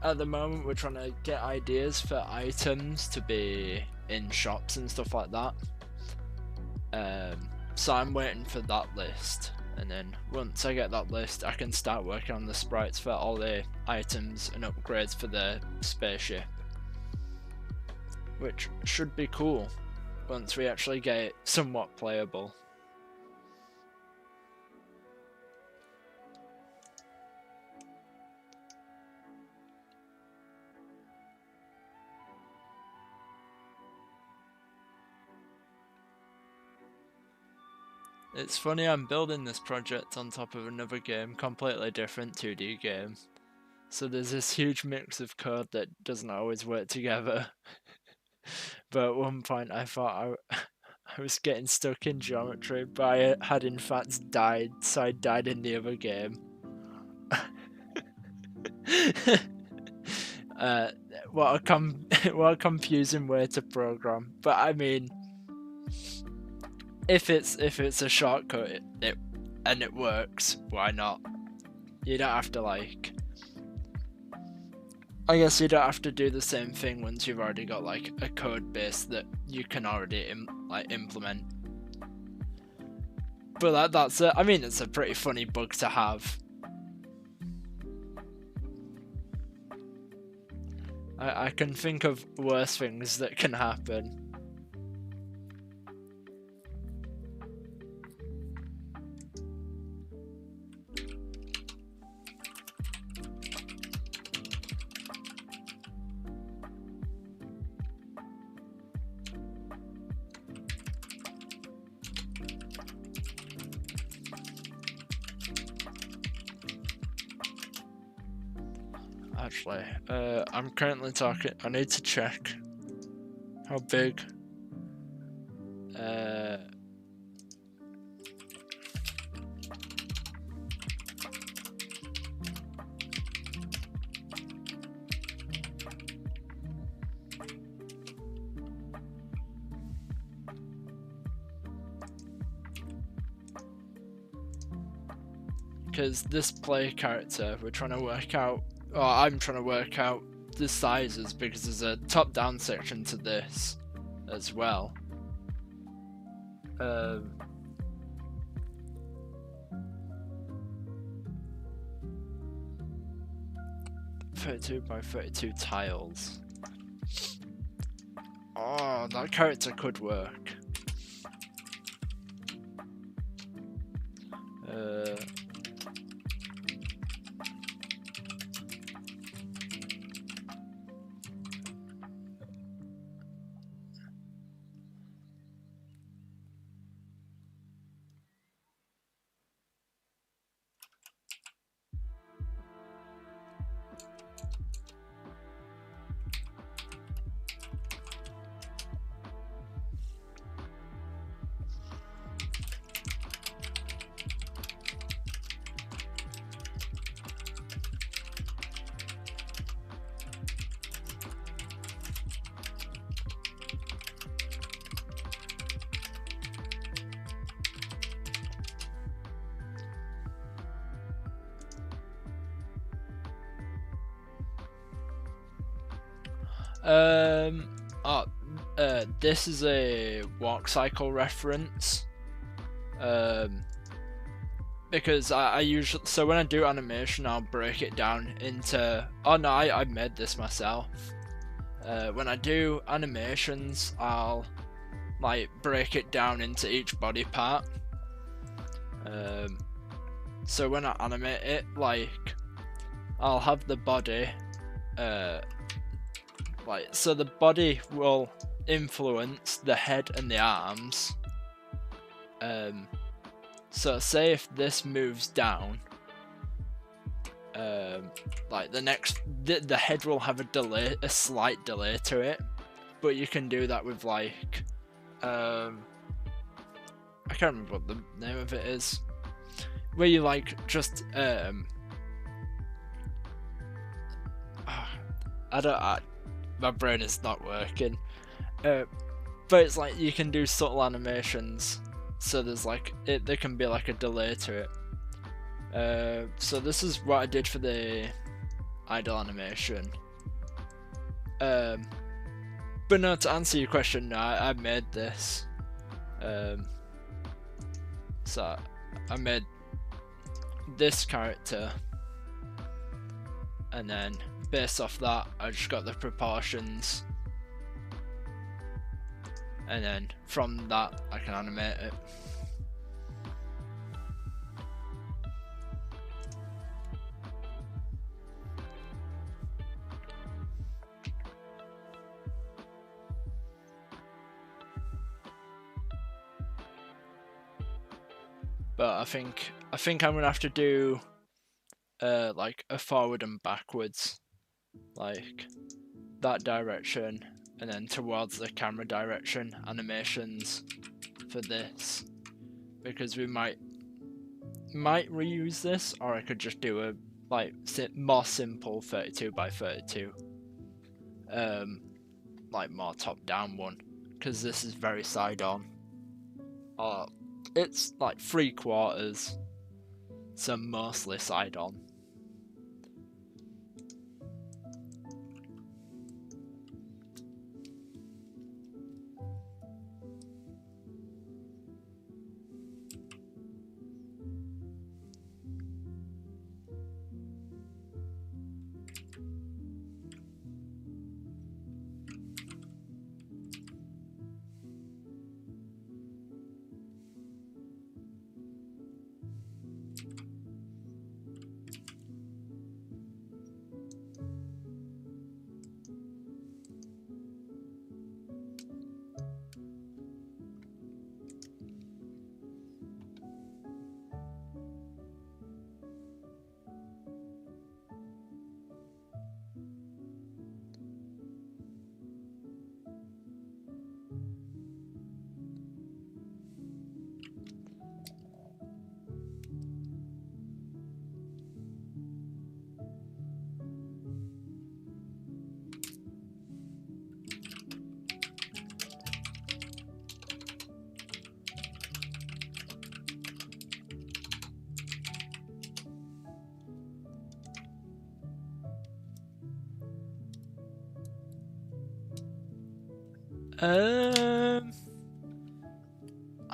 at the moment we're trying to get ideas for items to be in shops and stuff like that. So I'm waiting for that list, and then once I get that list, I can start working on the sprites for all the items and upgrades for the spaceship, which should be cool once we actually get it somewhat playable. It's funny, I'm building this project on top of another game, completely different 2D game. So there's this huge mix of code that doesn't always work together. But at one point I thought I was getting stuck in geometry, but I had in fact died, so I died in the other game. What a confusing way to program. But I mean, if it's a shortcut and it works, why not? You don't have to like. I guess you don't have to do the same thing once you've already got like a code base that you can already implement. But that's it. I mean, it's a pretty funny bug to have. I can think of worse things that can happen. Actually, I'm currently talking. I need to check how big. Because this player character, we're trying to work out. Or I'm trying to work out the sizes because there's a top-down section to this as well. 32 by 32 tiles. Oh, that character could work. This is a walk cycle reference. Because I usually, so when I do animation, I'll break it down into. Oh no, I made this myself. When I do animations, I'll like break it down into each body part. So when I animate it, like I'll have the body. So the body will influence the head and the arms. So say if this moves down, like the head will have a slight delay to it, but you can do that with like I can't remember what the name of it is, where you like just my brain is not working, but it's like you can do subtle animations, so there's like there can be like a delay to it. So this is what I did for the idle animation. But no, to answer your question, no, I made this. So I made this character, and then based off that, I just got the proportions, and then from that I can animate it. But I think I'm gonna have to do like a forward and backwards, like that direction, and then towards the camera direction animations for this, because we might reuse this, or I could just do a like more simple 32 by 32, like more top down one, because this is very side on. It's like 3/4, so mostly side on.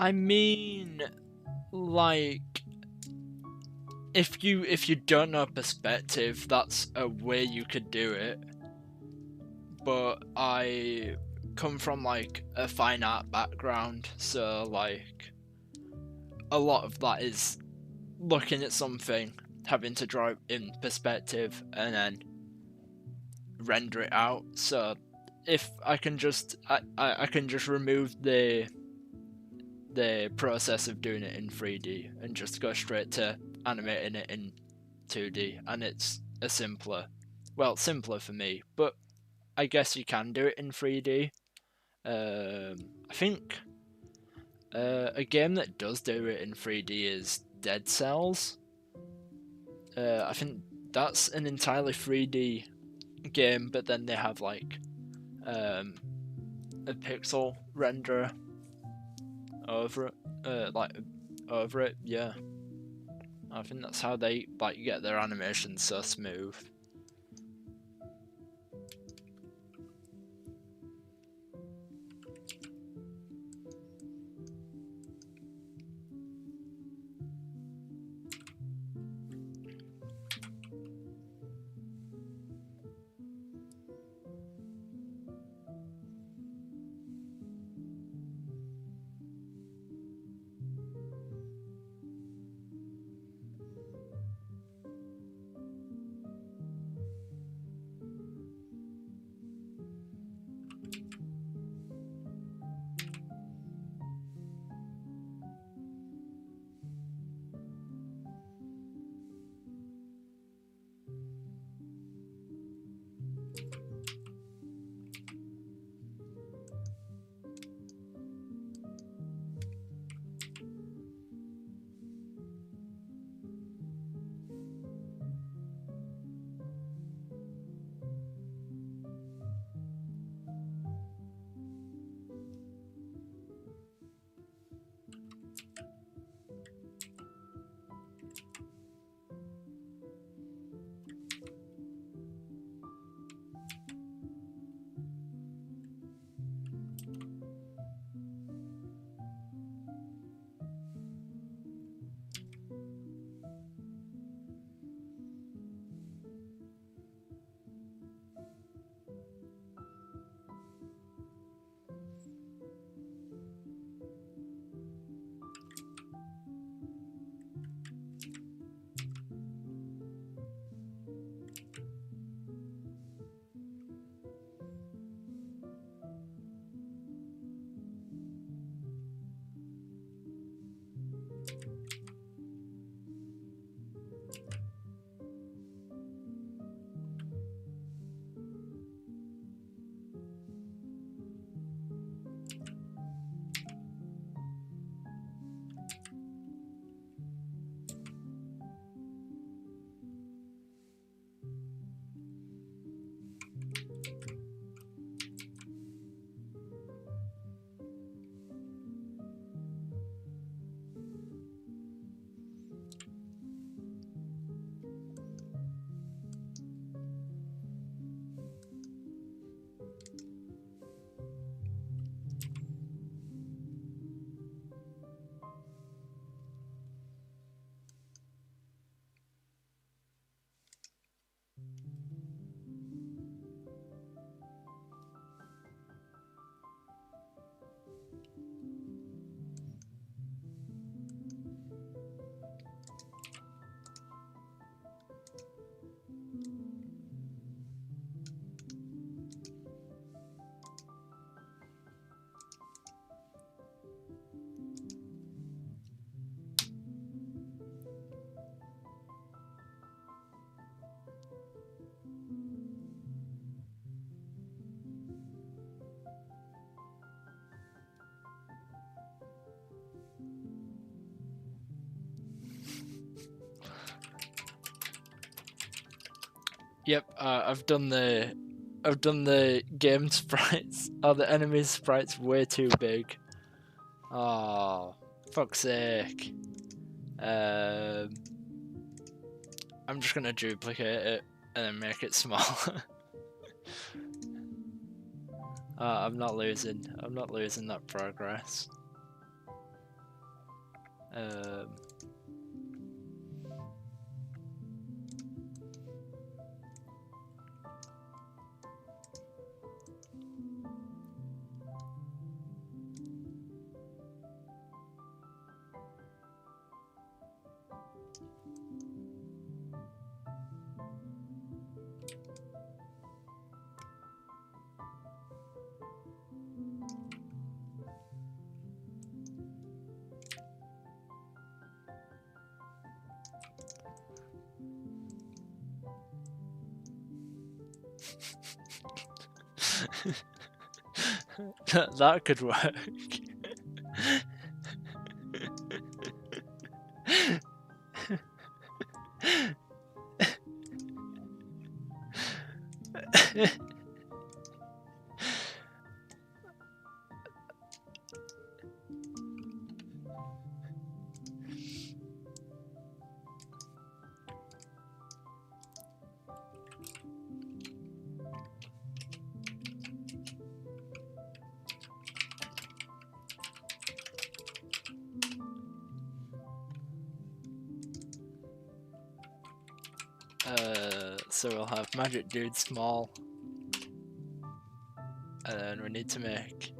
I mean, like, if you don't know perspective, that's a way you could do it. But I come from like a fine art background, so like a lot of that is looking at something, having to draw it in perspective, and then render it out. So if I can just I can just remove the process of doing it in 3D and just go straight to animating it in 2D, and it's a simpler for me, but I guess you can do it in 3D. I think a game that does do it in 3D is Dead Cells. I think that's an entirely 3D game, but then they have like a pixel renderer over it, yeah. I think that's how they like get their animations so smooth. Yep, I've done the game sprites. Oh, the enemy sprites way too big. Oh, fuck's sake. I'm just gonna duplicate it and then make it smaller. I'm not losing that progress. That could work. So we'll have Magic Dude small, and then we need to make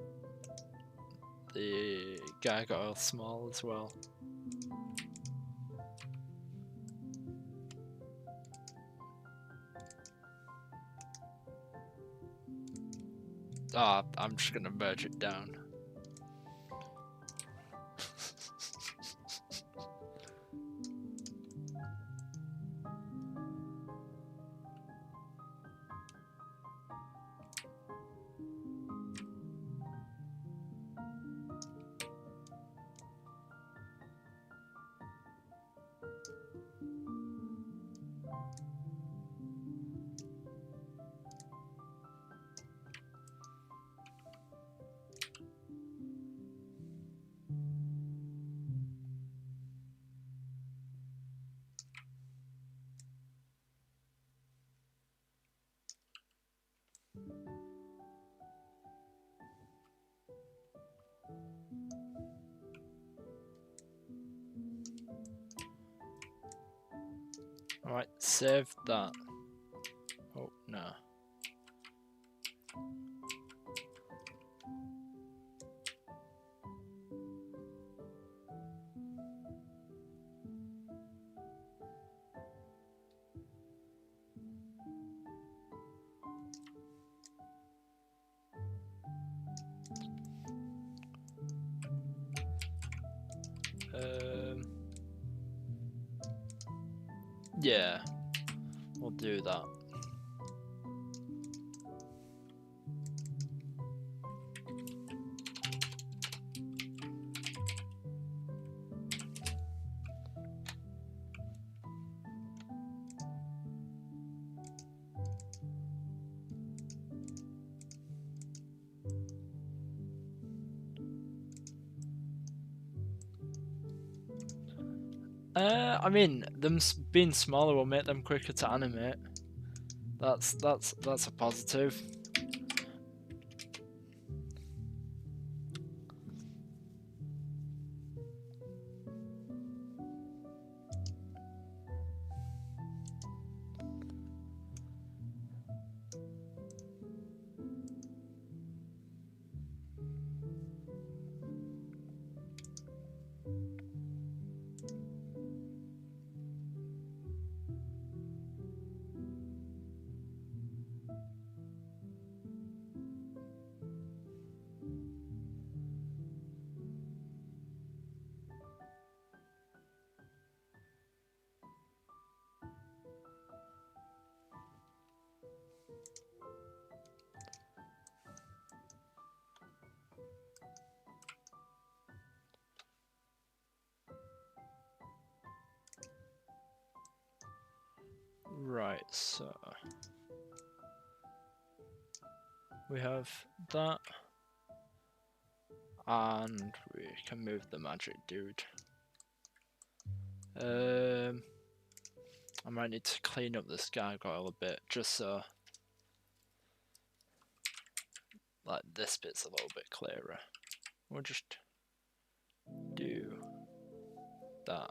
the Gargoyle small as well. Ah, I'm just gonna merge it down. Alright, save that. Oh, no. Yeah, we'll do that. I mean, them being smaller will make them quicker to animate. That's a positive. Right, so we have that, and we can move the magic dude. I might need to clean up this gargoyle a bit, just so like this bit's a little bit clearer. We'll just do that.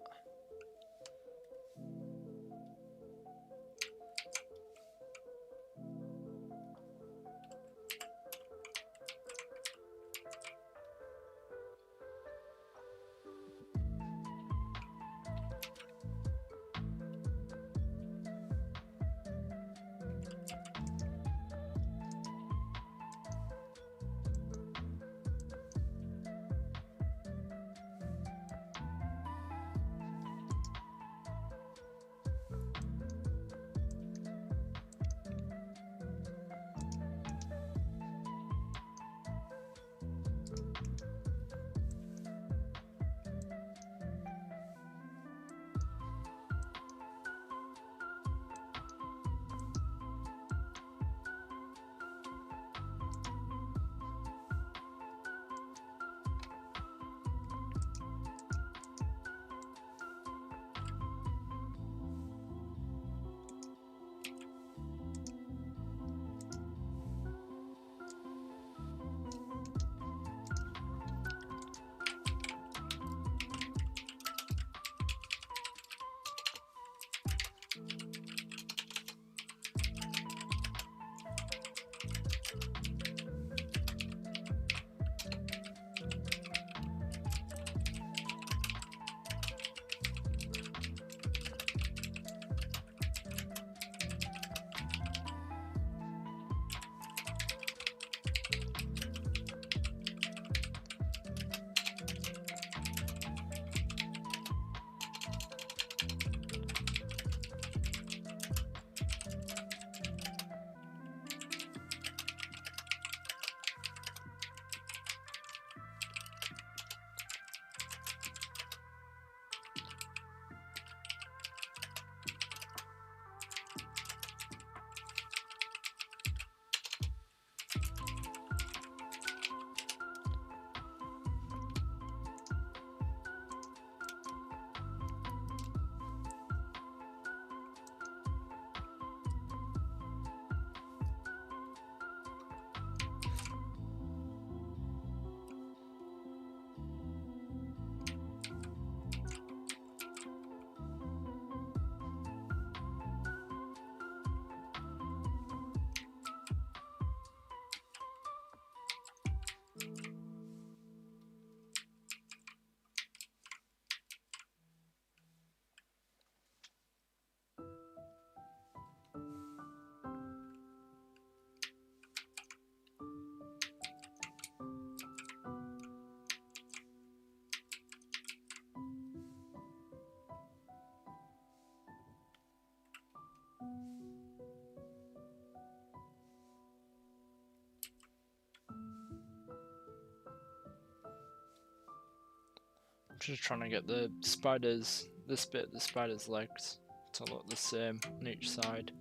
Just trying to get the spiders, this bit, the spider's legs, to look the same on each side.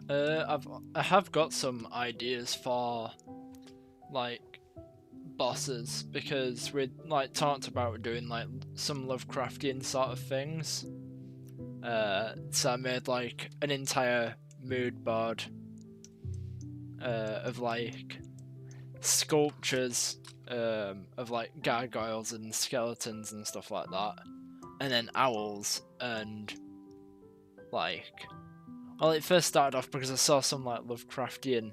I have got some ideas for like bosses, because we like talked about doing like some Lovecraftian sort of things. So I made like an entire mood board of like sculptures of like gargoyles and skeletons and stuff like that, and then owls and like. Well, it first started off because I saw some like Lovecraftian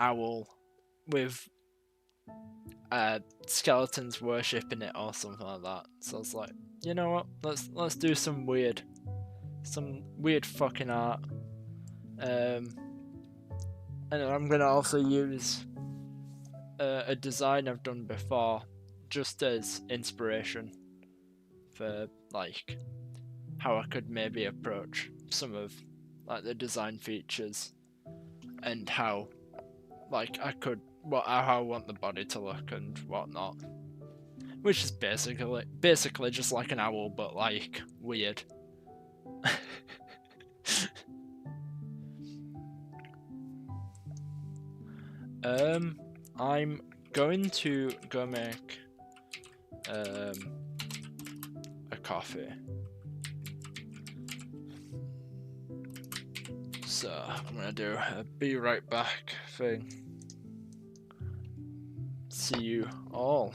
owl with skeletons worshipping it or something like that. So I was like, you know what? Let's do some weird fucking art. And I'm gonna also use a design I've done before, just as inspiration for like how I could maybe approach some of like the design features and how like how I want the body to look and whatnot. Which is basically just like an owl, but like weird. I'm going to go make a coffee. So I'm gonna do a be right back thing. See you all.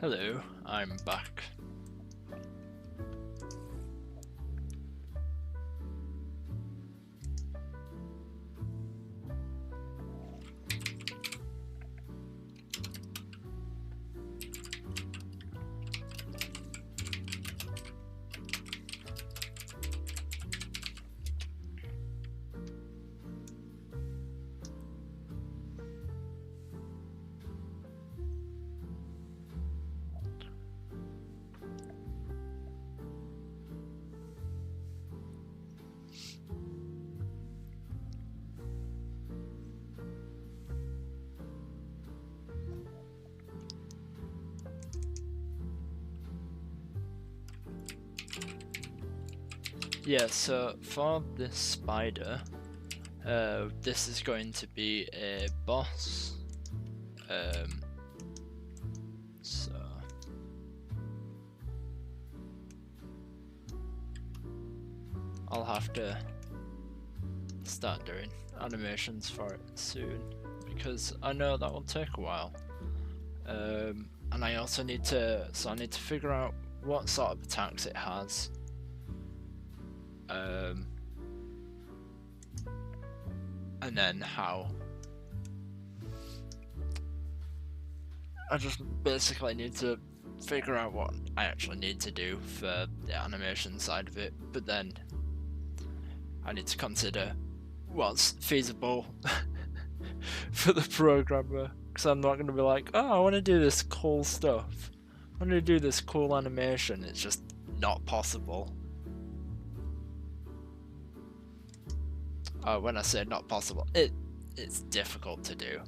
Hello, I'm back. Yeah, so for this spider, this is going to be a boss. So I'll have to start doing animations for it soon because I know that will take a while. And I also need to, I need to figure out what sort of attacks it has. And then how. I just basically need to figure out what I actually need to do for the animation side of it, but then I need to consider what's feasible for the programmer, because I'm not going to be like, oh, I want to do this cool stuff, I want to do this cool animation. It's just not possible. When I say not possible, it's difficult to do.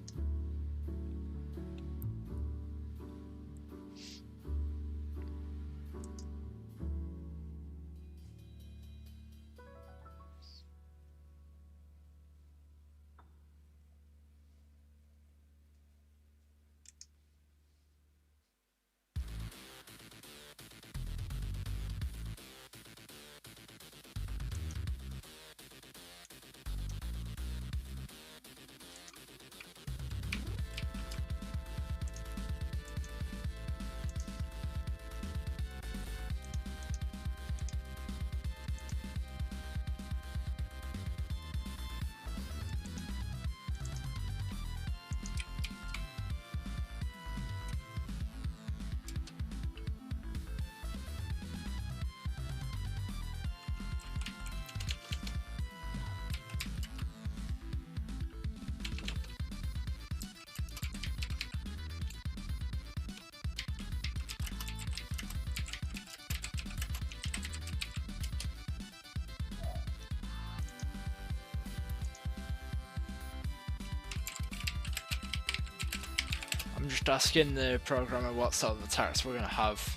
I'm just asking the programmer what sort of attacks we're gonna have,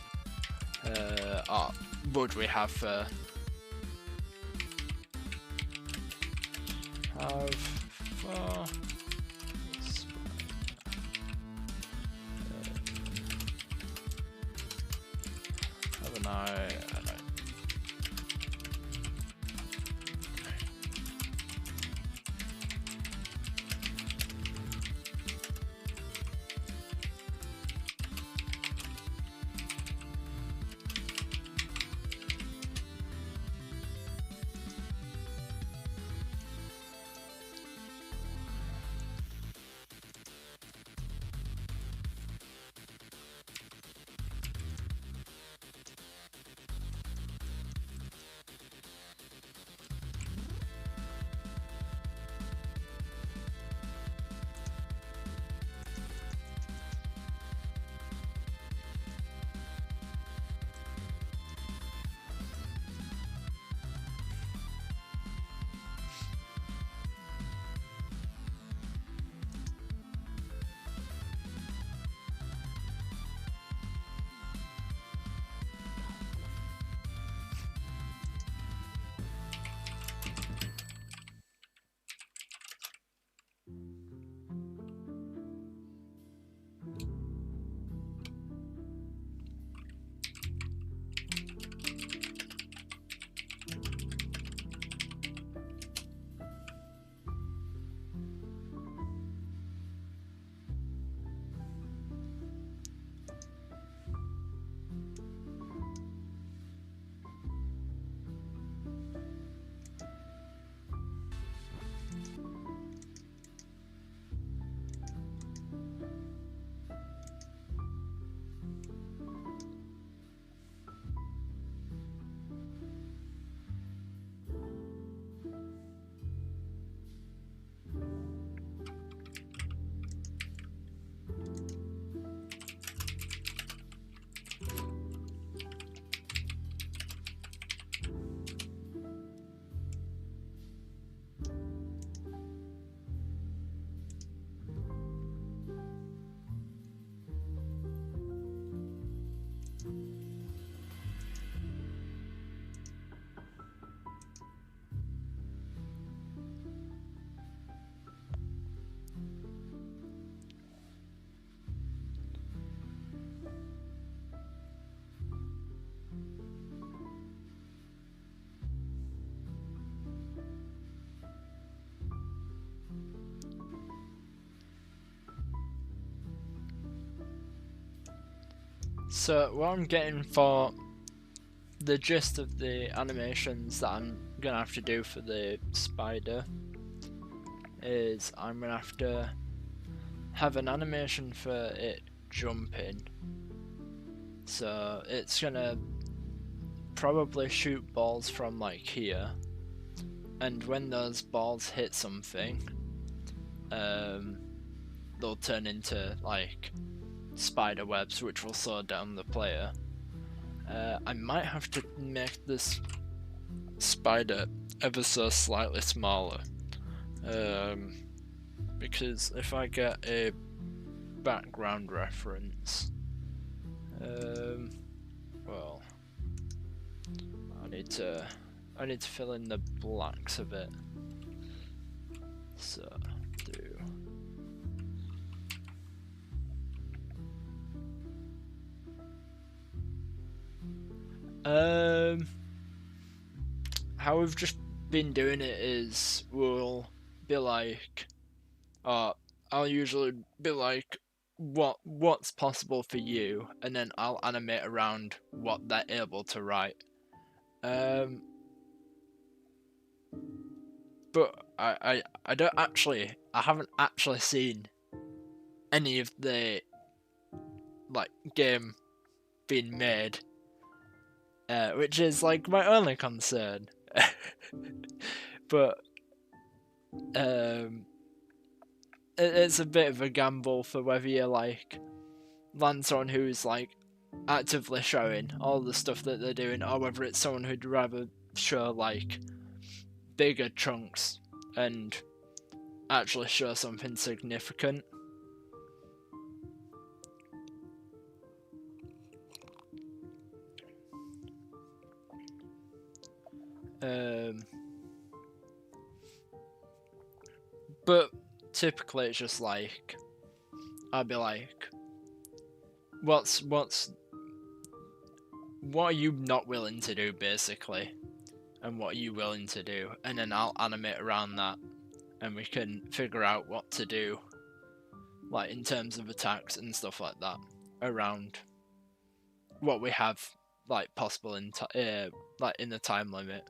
or would we have for haven't I don't know. So what I'm getting for the gist of the animations that I'm gonna have to do for the spider is I'm gonna have to have an animation for it jumping. So it's gonna probably shoot balls from like here, and when those balls hit something, they'll turn into like spider webs, which will slow down the player. I might have to make this spider ever so slightly smaller, because if I get a background reference, well, I need to fill in the blacks a bit. So do. How we've just been doing it is we'll be like, I'll usually be like, what's possible for you, and then I'll animate around what they're able to write. But I don't actually, I haven't actually seen any of the like game being made, which is like my only concern. But it's a bit of a gamble for whether you like land someone who's like actively showing all the stuff that they're doing, or whether it's someone who'd rather show like bigger chunks and actually show something significant. But typically it's just like, I'll be like, what are you not willing to do, basically, and what are you willing to do, and then I'll animate around that, and we can figure out what to do, like in terms of attacks and stuff like that, around what we have like possible in like in the time limit.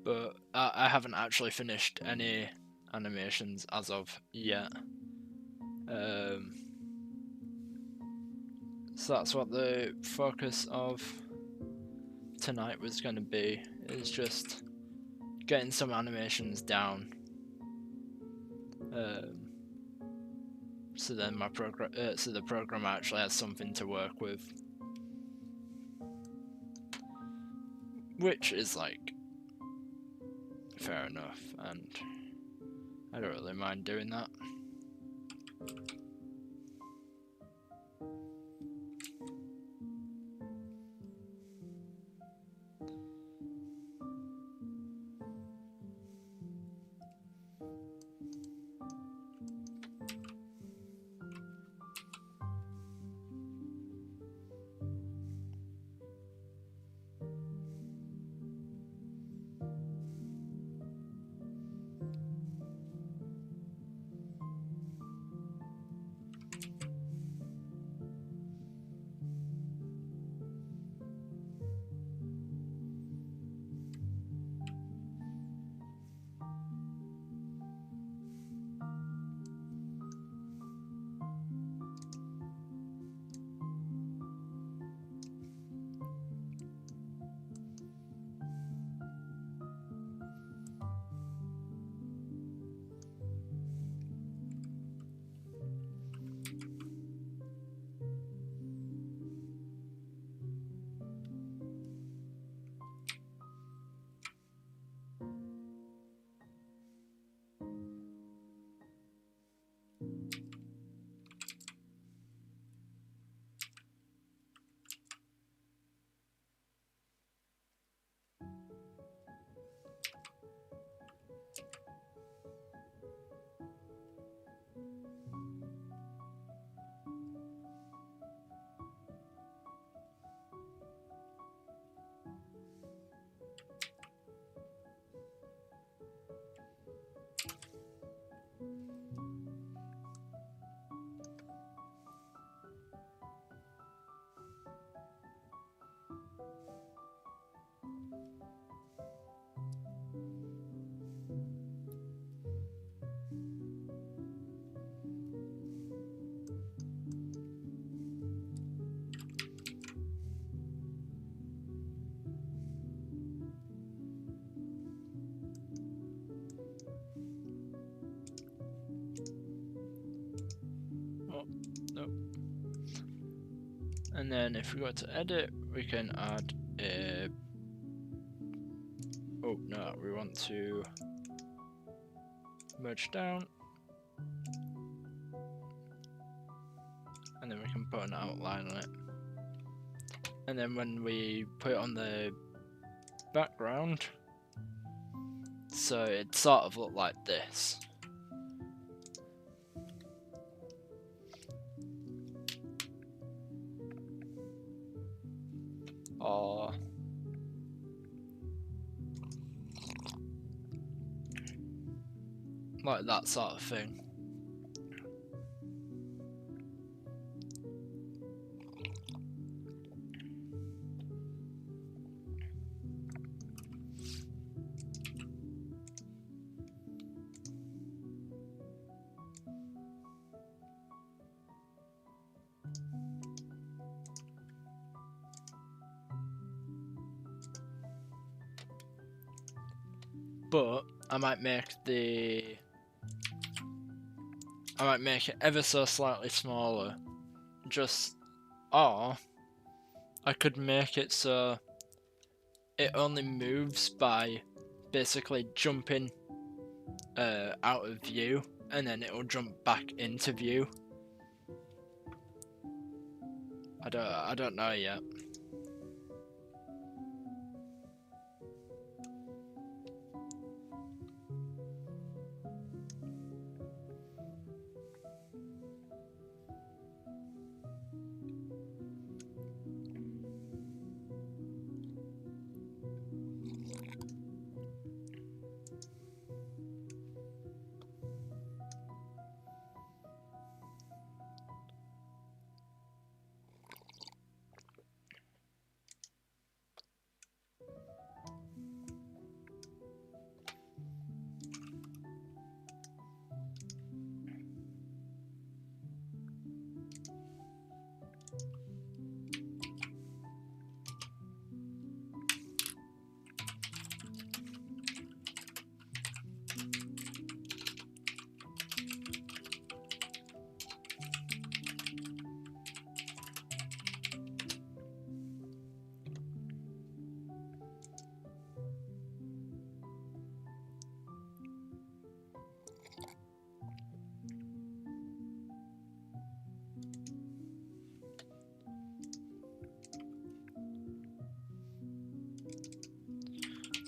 But I haven't actually finished any animations as of yet. So that's what the focus of tonight was going to be, is just getting some animations down. So then my so the program actually has something to work with, which is like fair enough, and I don't really mind doing that. nope. And then if we go to edit, we can add a. Oh no, we want to merge down. And then we can put an outline on it. And then when we put it on the background, so it sort of looked like this. Or like that sort of thing. But I might make it ever so slightly smaller. Or I could make it so it only moves by basically jumping out of view, and then it will jump back into view. I don't know yet.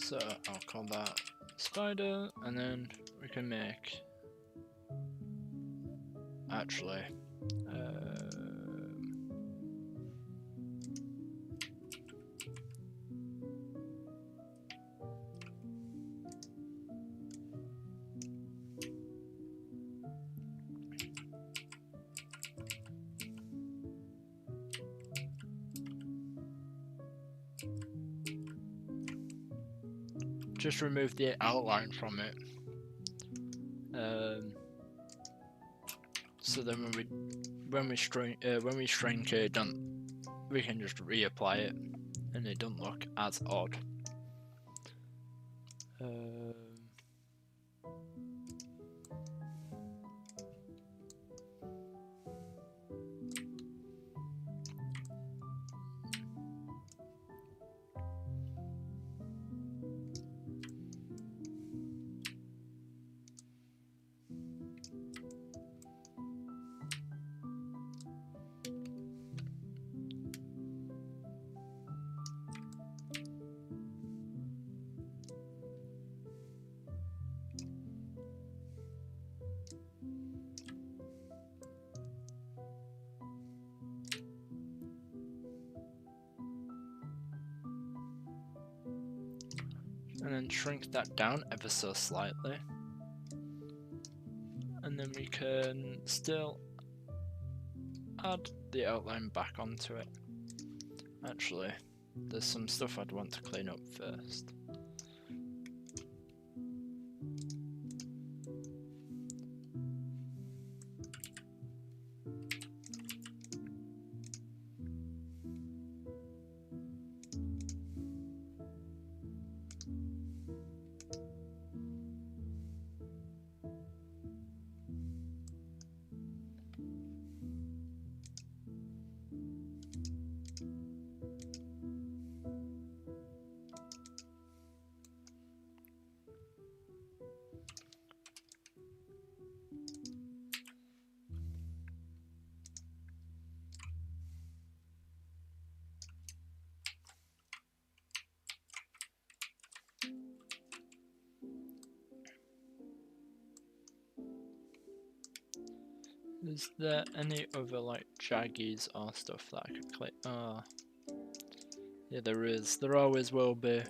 So I'll call that spider, and then we can make actually just remove the outline from it. So then when we shrink it, we can just reapply it, and it doesn't look as odd. And then shrink that down ever so slightly. And then we can still add the outline back onto it. Actually, there's some stuff I'd want to clean up first. Is there any other like jaggies or stuff that I could click? Oh, yeah, there is. There always will be.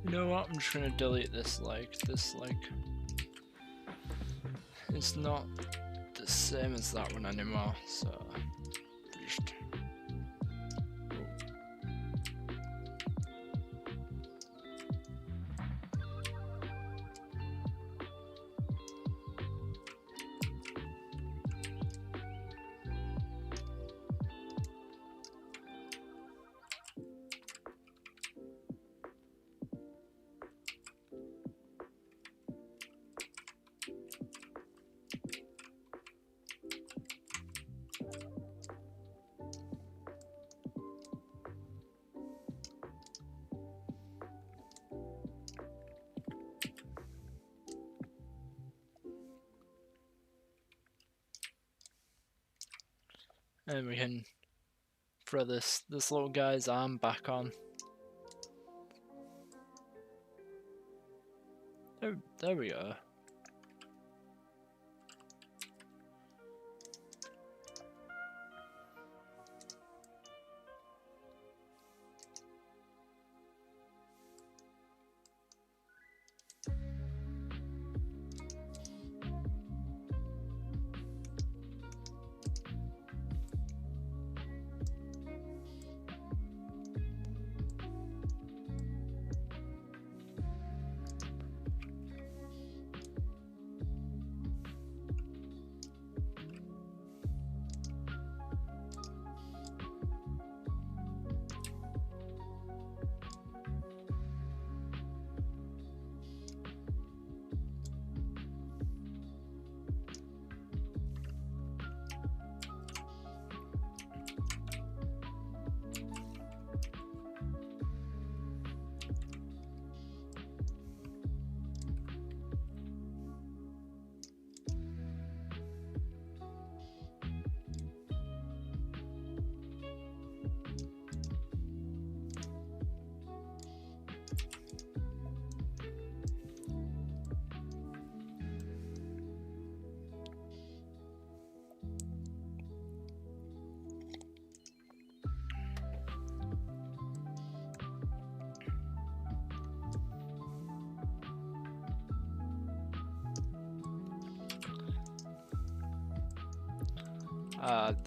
You know what? I'm just gonna delete this leg. This leg. It's not the same as that one anymore, so just. And we can throw this little guy's arm back on. There we go.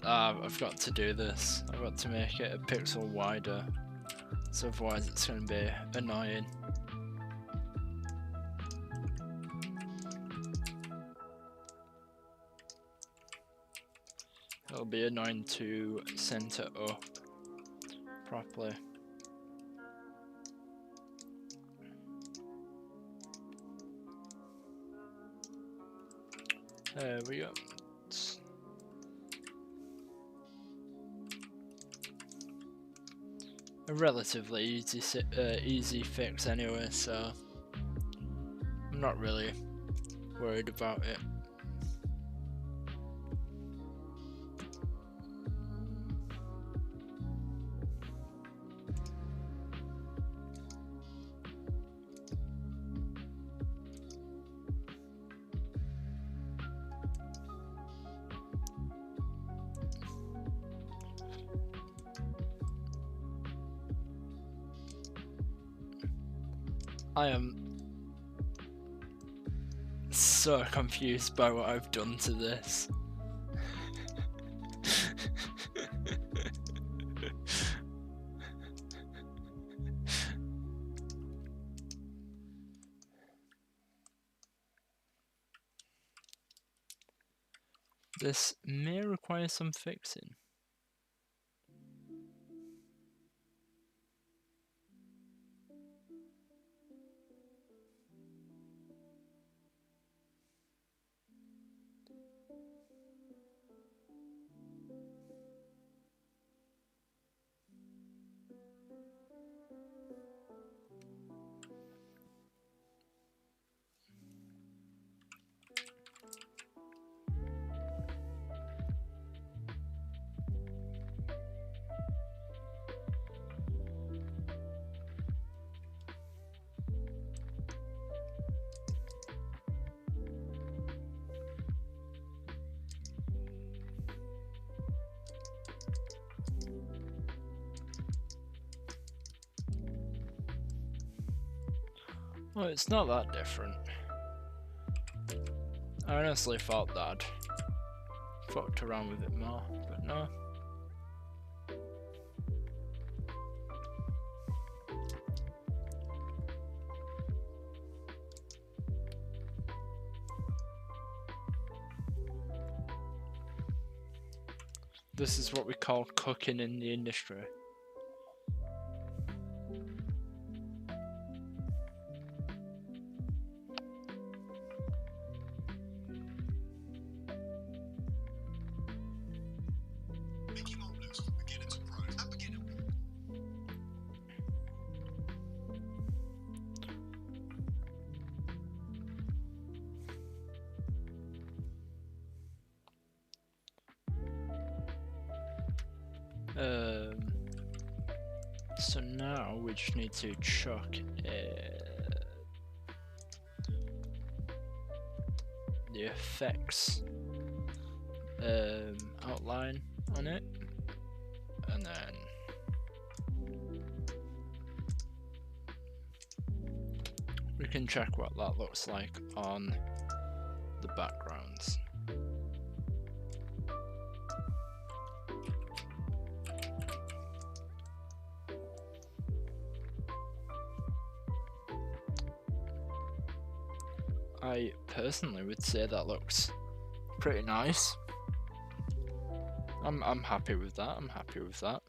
I've got to do this. I've got to make it a pixel wider, so otherwise it's going to be annoying. It'll be annoying to center up properly. There we go. A relatively easy fix anyway, so I'm not really worried about it. I am so confused by what I've done to this. This may require some fixing. Well, it's not that different. I honestly thought that I'd fucked around with it more, but no. This is what we call cooking in the industry. So now we just need to chuck the effects outline on it, and then we can check what that looks like on the backgrounds. I personally would say that looks pretty nice. I'm happy with that. I'm happy with that.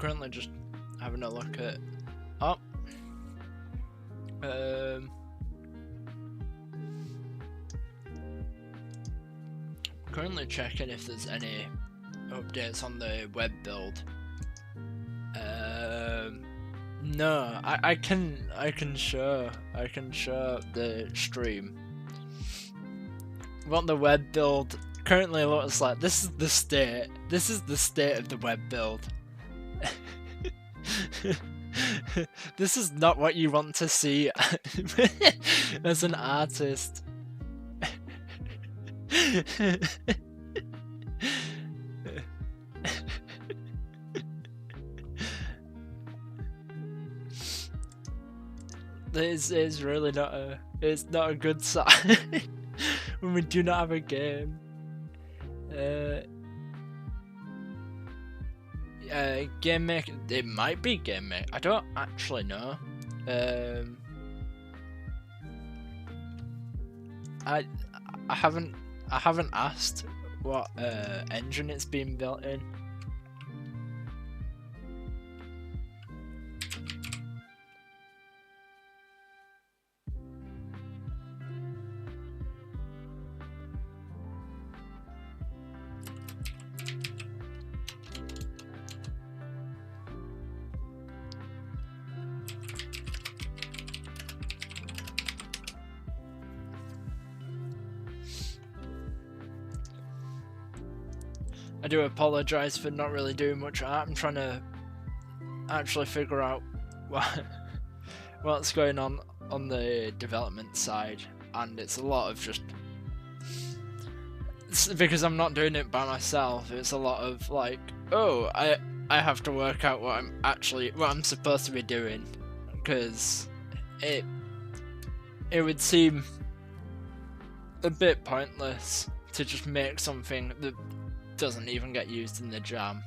currently just having a look at. Oh. Currently checking if there's any updates on the web build. No, I can show the stream what the web build currently looks like. This is the state. This is the state of the web build. This is not what you want to see as an artist. This is really not a good sign when we do not have a game. Game Maker, it might be Game Maker. I don't actually know. I haven't asked what engine it's been built in. I do apologise for not really doing much art. I'm trying to actually figure out what's going on the development side, and it's a lot of just because I'm not doing it by myself. It's a lot of like, oh, I have to work out what I'm supposed to be doing, because it would seem a bit pointless to just make something that doesn't even get used in the jam.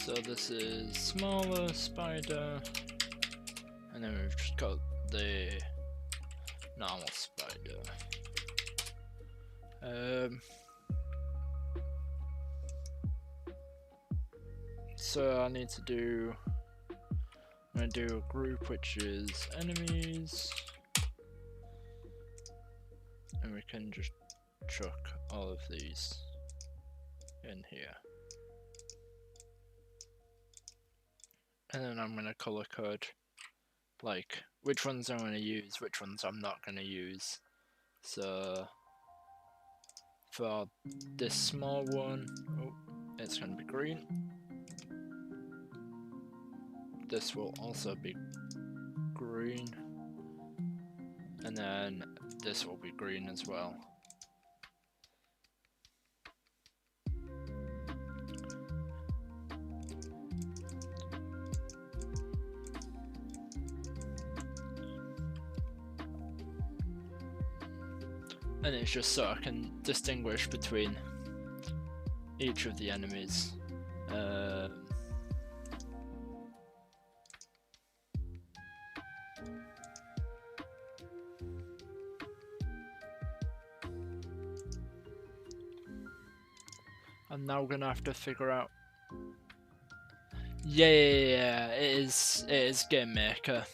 So this is smaller spider, and then we've just got the normal spider. So I need to do, I'm going to do a group which is enemies, and we can just chuck all of these in here. I'm gonna color code, like which ones I'm gonna use, which ones I'm not gonna use. So for this small one, it's gonna be green. This will also be green, and then this will be green as well. And it's just so I can distinguish between each of the enemies. I'm now gonna have to figure out. Yeah, it is Game Maker.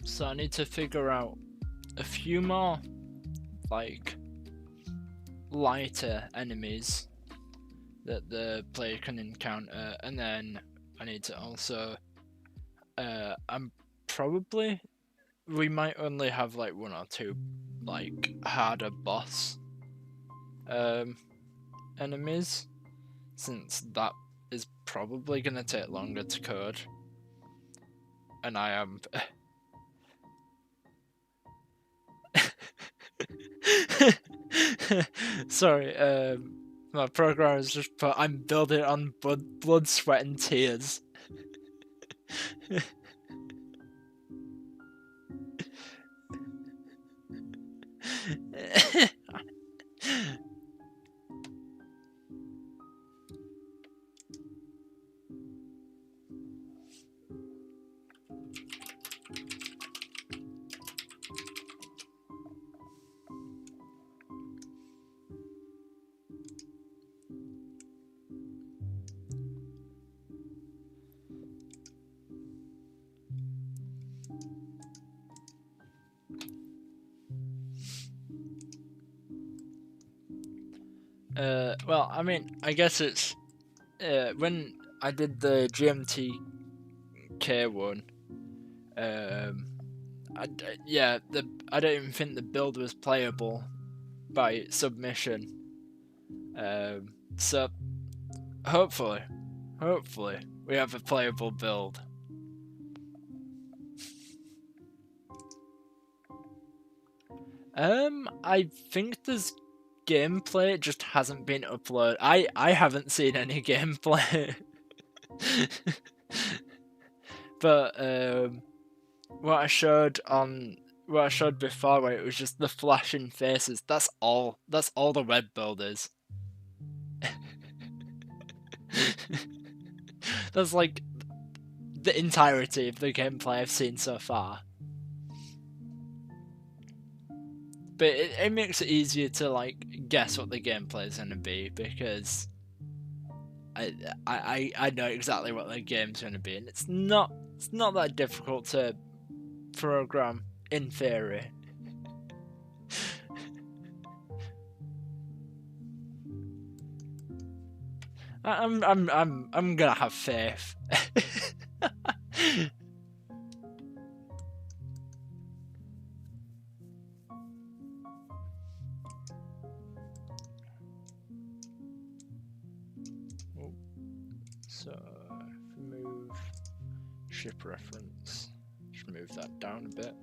So I need to figure out a few more, like, lighter enemies that the player can encounter, and then I need to also, we might only have like one or two, like, harder boss, enemies, since that is probably gonna take longer to code, and I am. Sorry, my program has just put I'm building on blood, sweat, and tears. Well, I mean, I guess it's when I did the GMTK one. I don't even think the build was playable by submission. So hopefully we have a playable build. I think there's gameplay, it just hasn't been uploaded. I haven't seen any gameplay. But what I showed before, where it was just the flashing faces, that's all the web build is. That's like the entirety of the gameplay I've seen so far. But it makes it easier to like guess what the gameplay is gonna be, because I know exactly what the game's gonna be, and it's not that difficult to program in theory. I'm gonna have faith. So move ship reference. Just move that down a bit.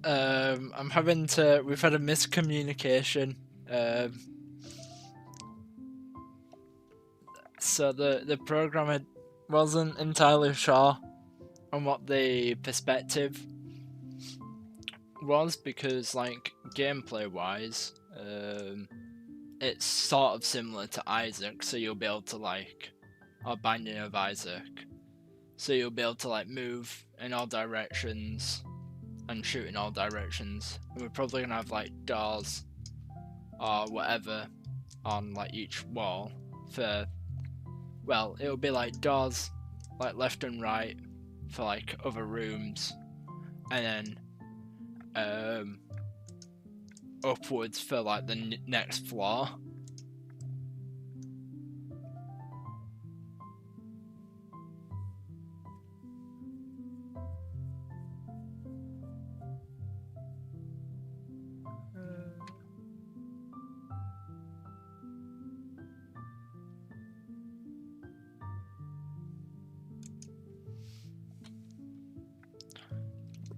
I'm having to. We've had a miscommunication. So the programmer wasn't entirely sure on what the perspective was, because like gameplay wise, it's sort of similar to Isaac, so you'll be able to like, or Binding of Isaac, so you'll be able to like move in all directions and shoot in all directions. And we're probably gonna have like doors or whatever on like each wall for, well, it'll be like doors like left and right for like other rooms, and then upwards for like the next floor.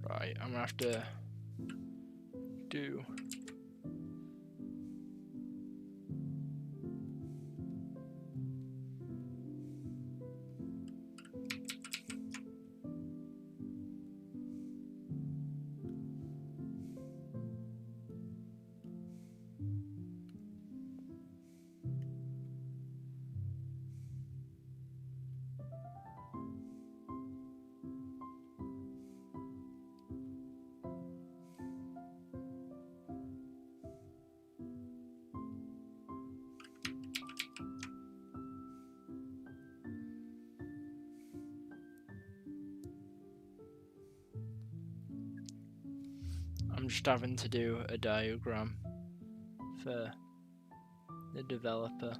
Right, I'm gonna have to do. I'm just having to do a diagram for the developer.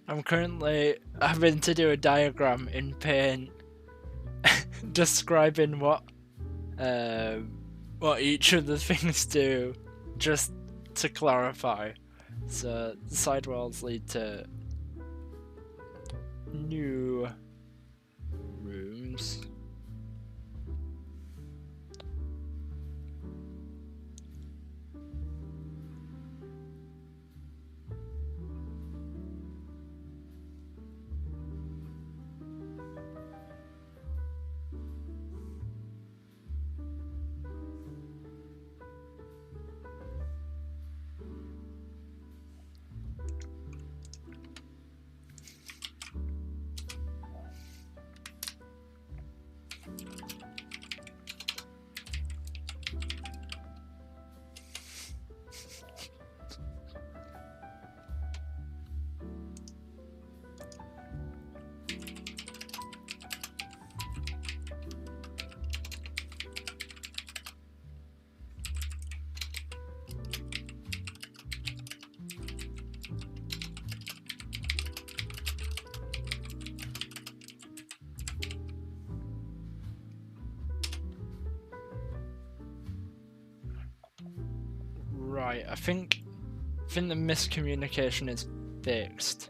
I'm currently having to do a diagram in Paint describing what each of the things do, just to clarify. So the side walls lead to new rooms. Right, I think the miscommunication is fixed.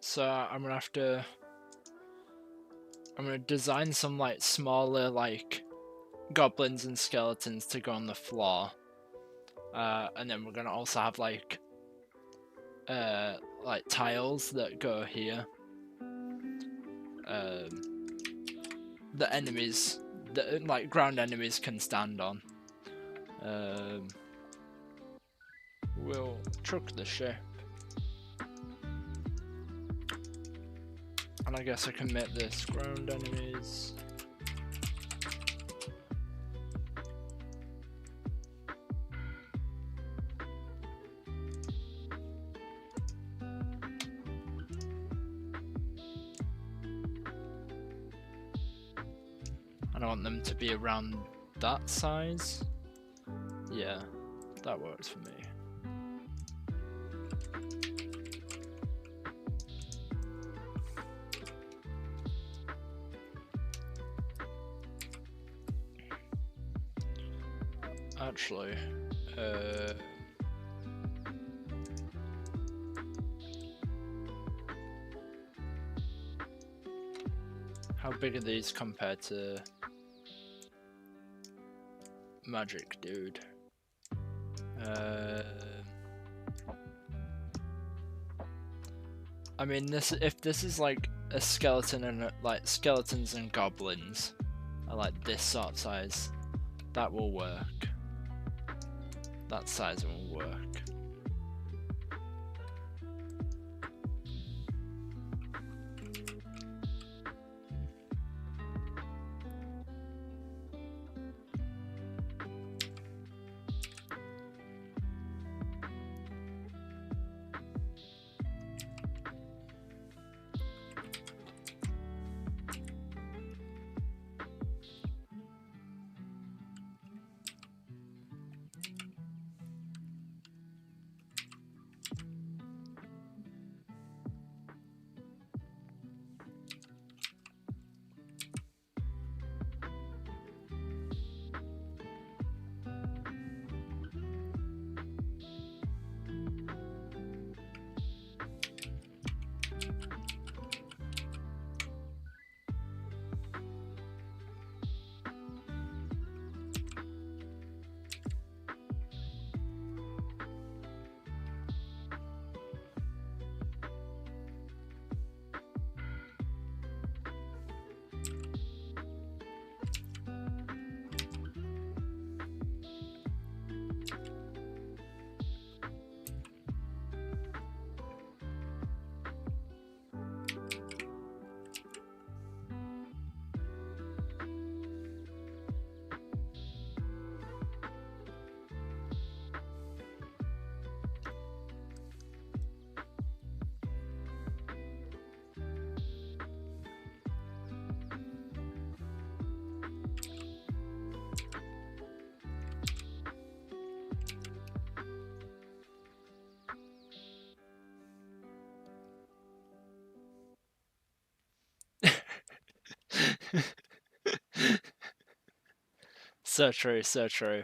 So I'm gonna design some like smaller like goblins and skeletons to go on the floor. And then we're gonna also have like tiles that go here. The enemies, the like ground enemies can stand on. We'll truck the ship. And I guess I can make this ground enemies. And I want them to be around that size. Yeah, that works for me. Actually, how big are these compared to Magic Dude? I mean, if this is like a skeleton and like skeletons and goblins are like this sort of size, that will work. That size will work. So true, so true.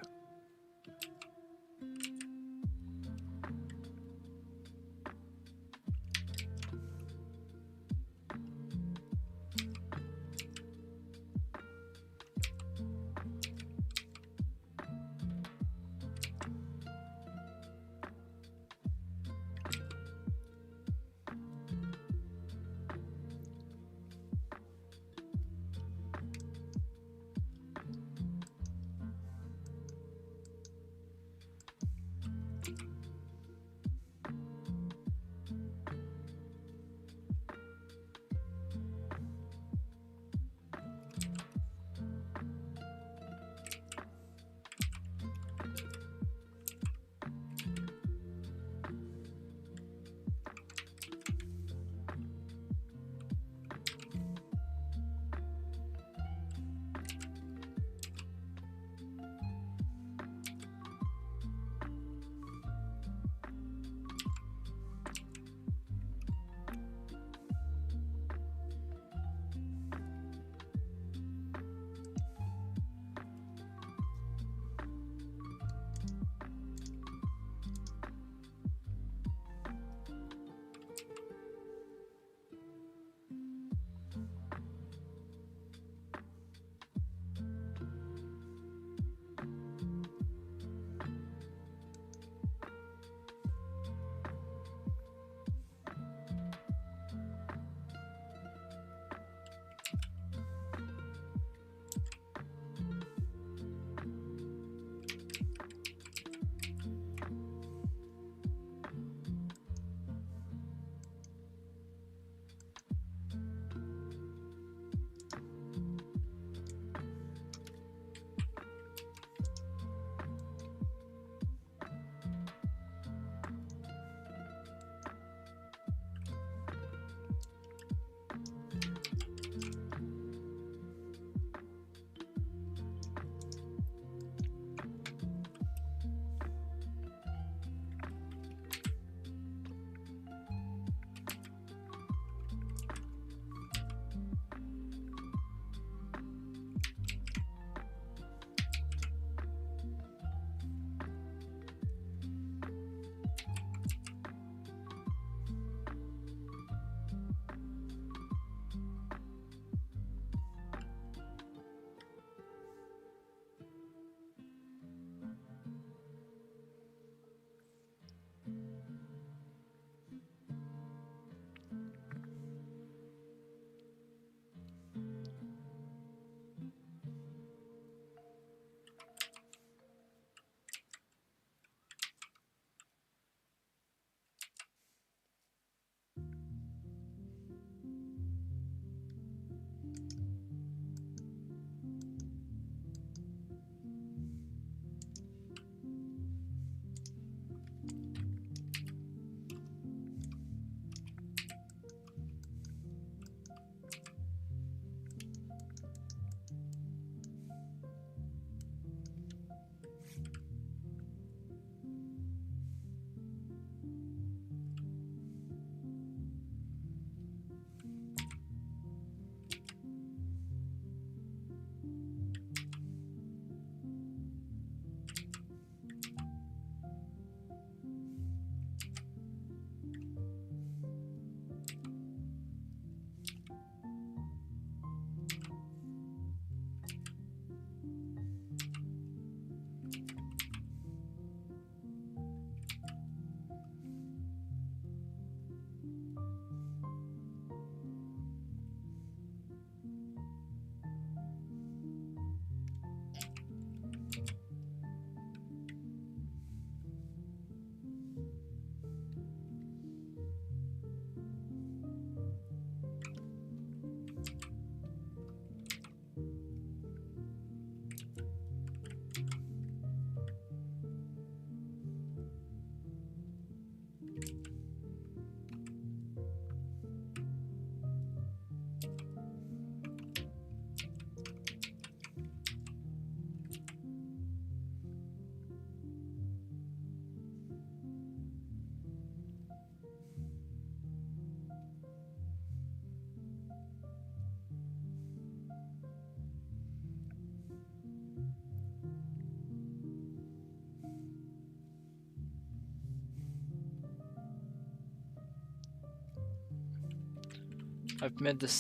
I've made this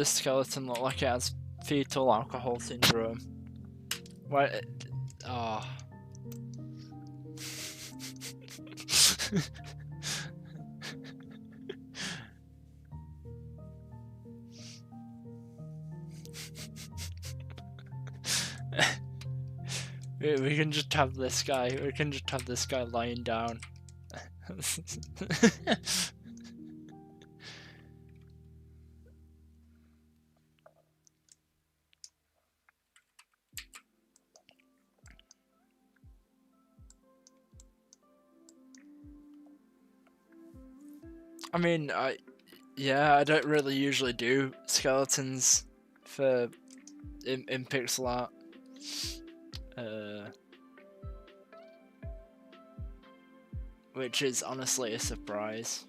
skeleton look like it has fetal alcohol syndrome. What? Oh. We can just have this guy. We can just have this guy lying down. I mean, yeah, I don't really usually do skeletons for in pixel art. Which is honestly a surprise.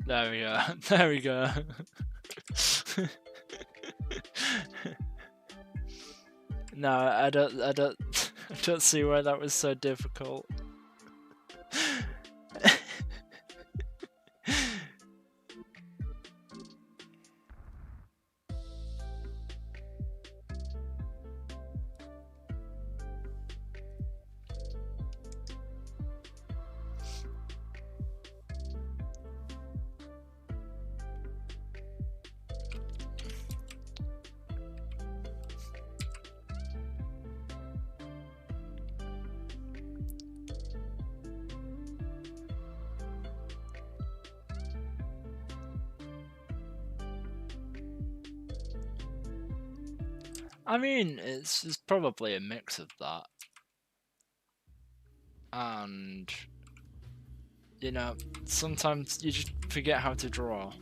There we go. There we go. No, I don't see why that was so difficult. I mean, it's probably a mix of that. And, you know, sometimes you just forget how to draw.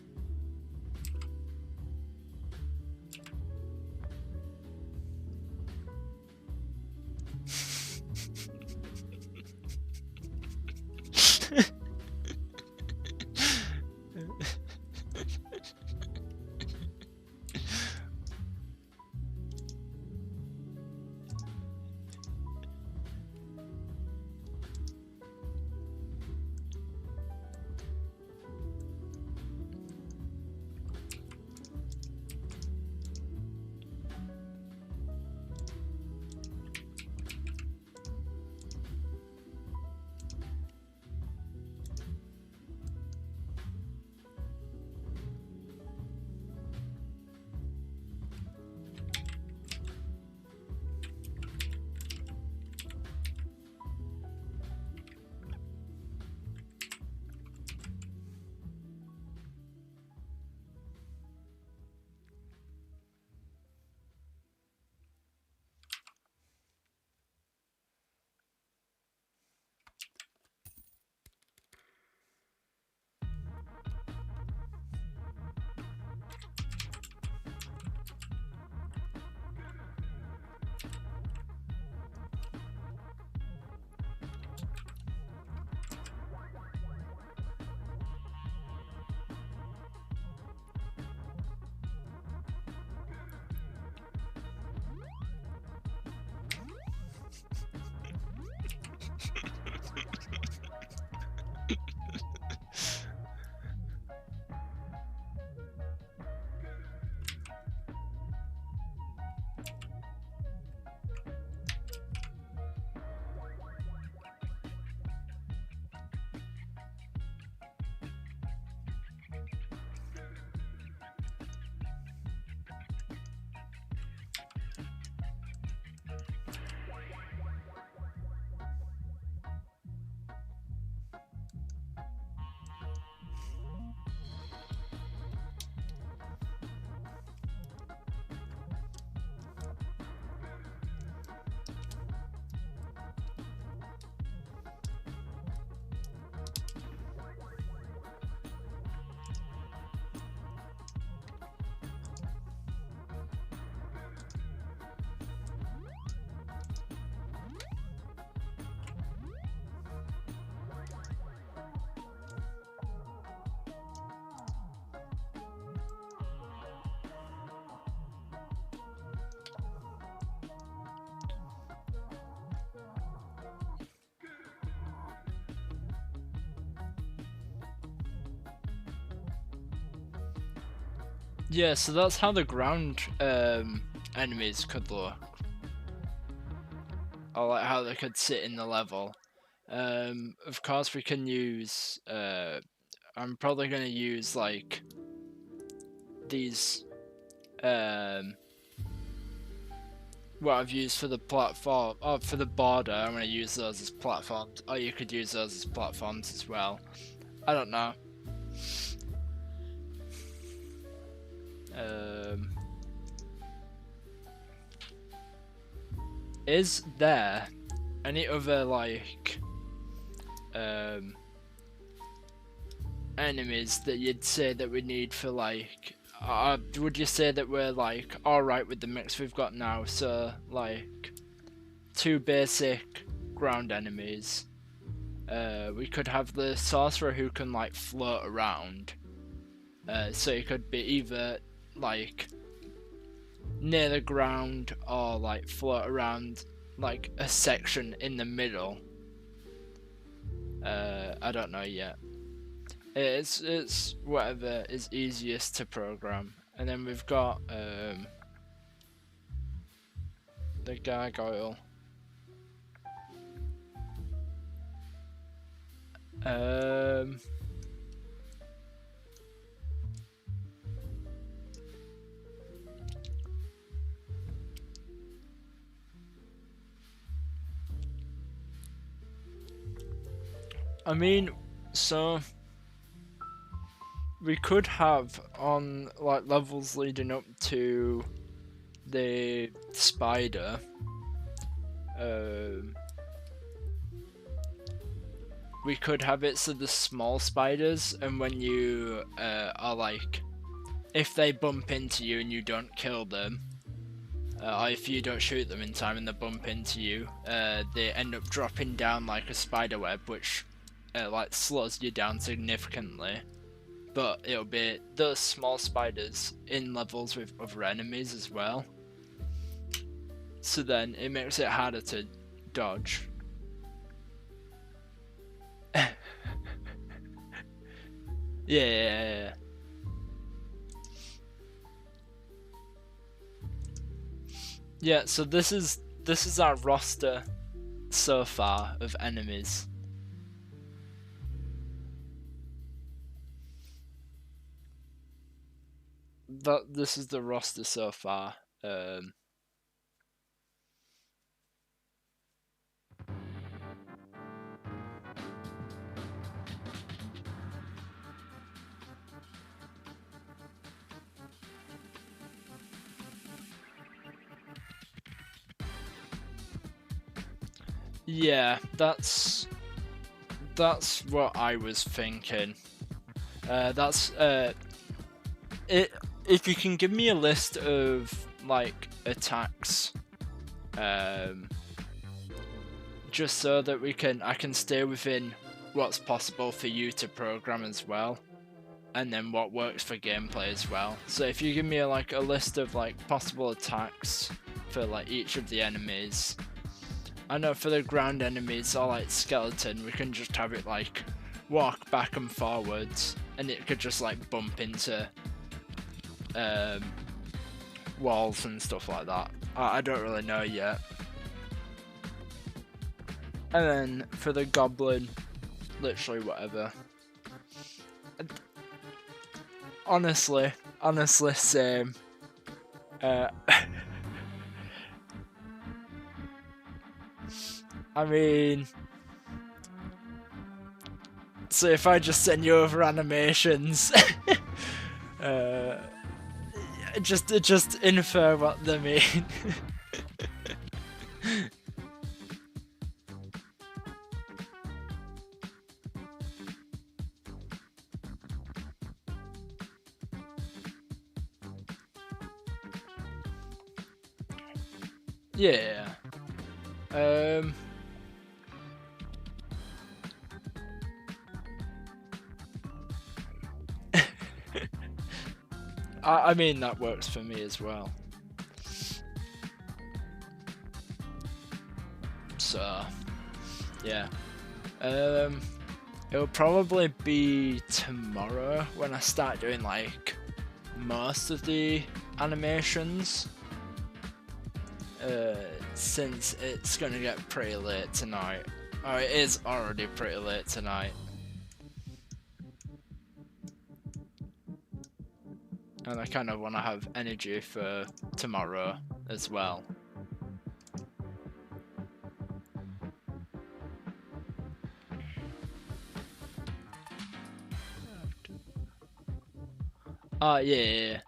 Yeah, so that's how the ground enemies could look. Or like how they could sit in the level. Of course we can use I'm probably gonna use like these what I've used for the platform, or for the border, I'm gonna use those as platforms, or you could use those as platforms as well. I don't know. Is there any other like enemies that you'd say that we need for like would you say that we're like alright with the mix we've got now? So like 2 basic ground enemies. We could have the sorcerer who can like float around. So it could be either like near the ground or like float around like a section in the middle. I don't know yet. It's whatever is easiest to program. And then we've got the gargoyle. I mean, so we could have on like levels leading up to the spider. We could have it so the small spiders, and when you are like, if they bump into you and you don't kill them, or if you don't shoot them in time and they bump into you, they end up dropping down like a spider web, which like slows you down significantly. But it'll be those small spiders in levels with other enemies as well. So then it makes it harder to dodge. Yeah. Yeah, so this is our roster so far of enemies. This is the roster so far. Yeah, that's what I was thinking. If you can give me a list of like attacks, just so that I can stay within what's possible for you to program as well, and then what works for gameplay as well. So if you give me a list of like possible attacks for like each of the enemies. I know for the ground enemies or like skeleton, we can just have it like walk back and forwards, and it could just like bump into walls and stuff like that. I don't really know yet. And then for the goblin, literally whatever. Honestly, same. I mean, so if I just send you over animations, just infer what they mean. Yeah. I mean, that works for me as well. So, yeah. It'll probably be tomorrow when I start doing like most of the animations, since it's gonna get pretty late tonight. Oh, it is already pretty late tonight. And I kind of want to have energy for tomorrow as well. Oh, yeah.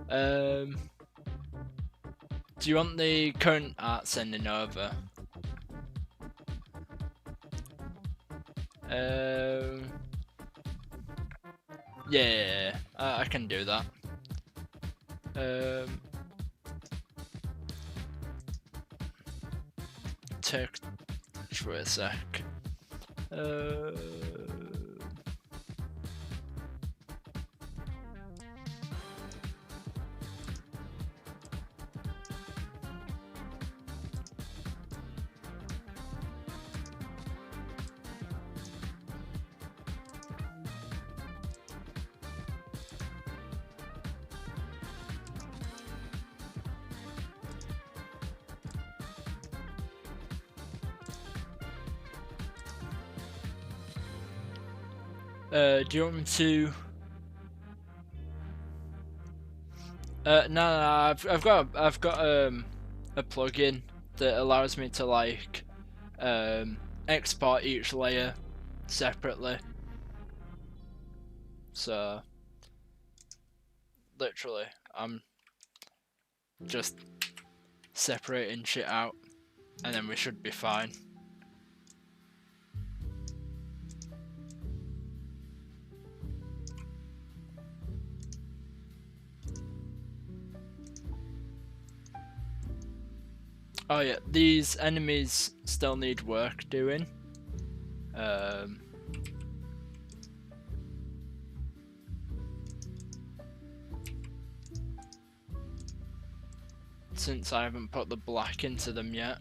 Do you want the current art sending over? Yeah, I can do that. Take for a sec. Do you want me to? No, I've got a plugin that allows me to like export each layer separately. So literally, I'm just separating shit out, and then we should be fine. Oh yeah, these enemies still need work doing. Since I haven't put the black into them yet.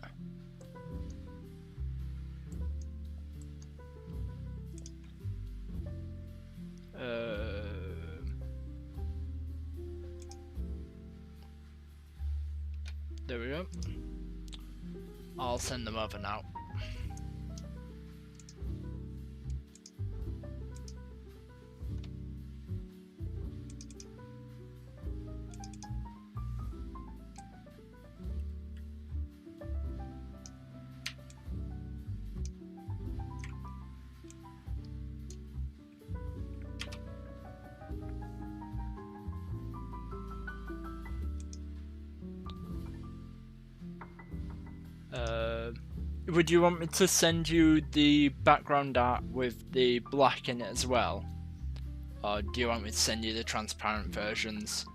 There we go. I'll send them over now. Would you want me to send you the background art with the black in it as well? Or do you want me to send you the transparent versions?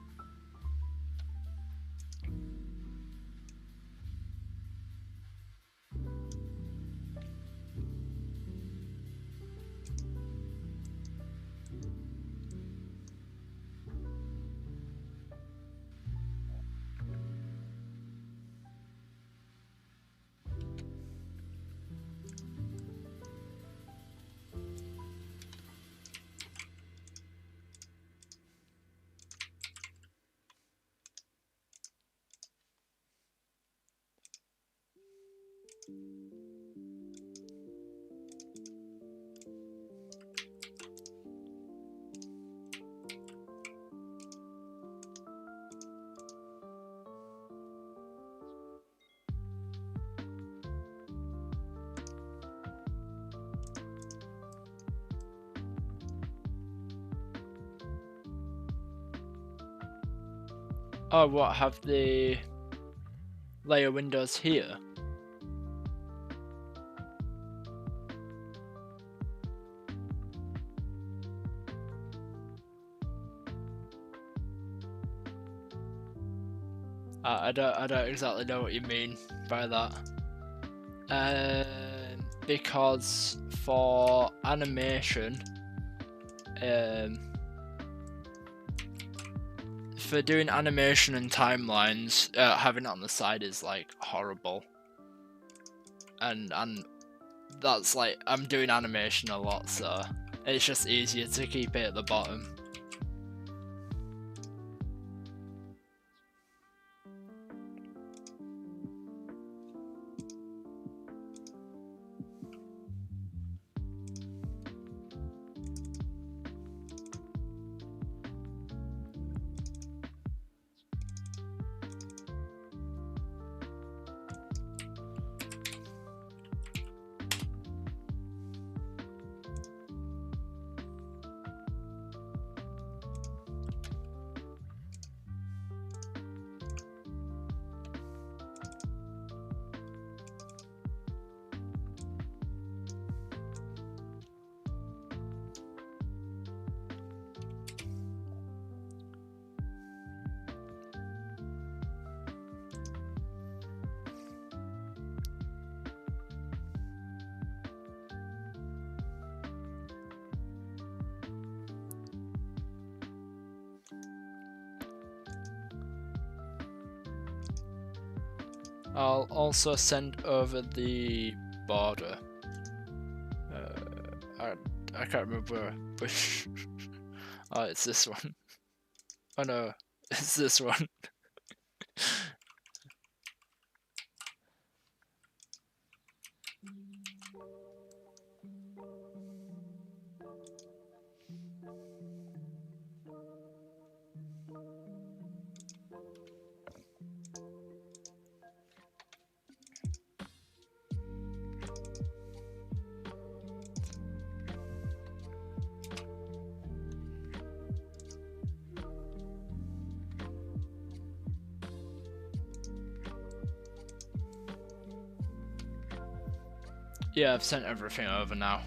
Oh, what, have the layer windows here? I don't exactly know what you mean by that. Because for animation, for doing animation and timelines, having it on the side is like horrible. And that's like, I'm doing animation a lot, so it's just easier to keep it at the bottom. I'll also send over the border. I can't remember which. Oh, it's this one. Oh no, it's this one. Yeah, I've sent everything over now.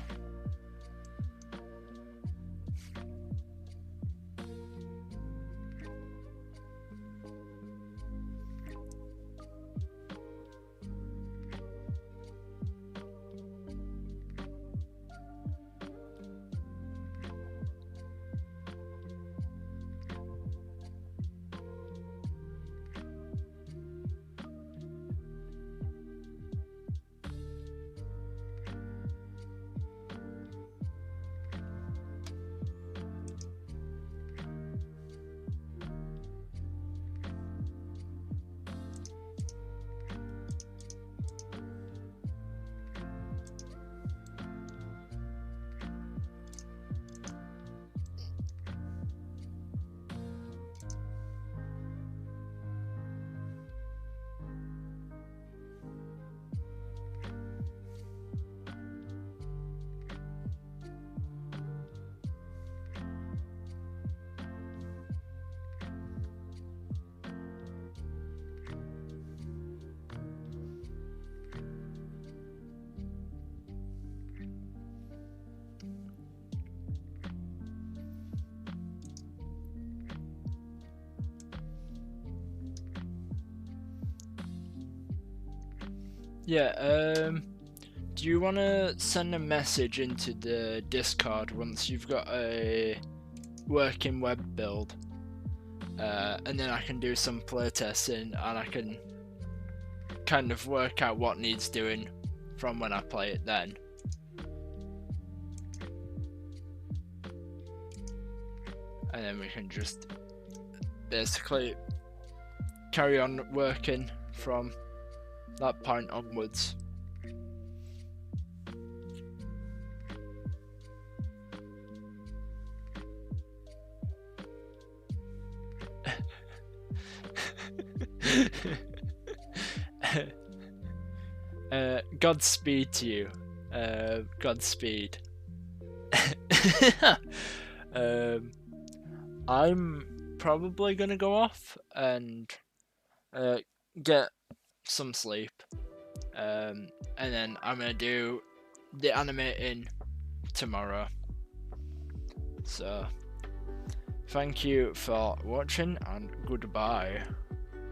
Yeah, do you want to send a message into the Discord once you've got a working web build? And then I can do some playtesting and I can kind of work out what needs doing from when I play it then. And then we can just basically carry on working from that point onwards. Godspeed to you. Godspeed. I'm probably gonna go off and get some sleep, and then I'm gonna do the animating tomorrow. So thank you for watching and goodbye.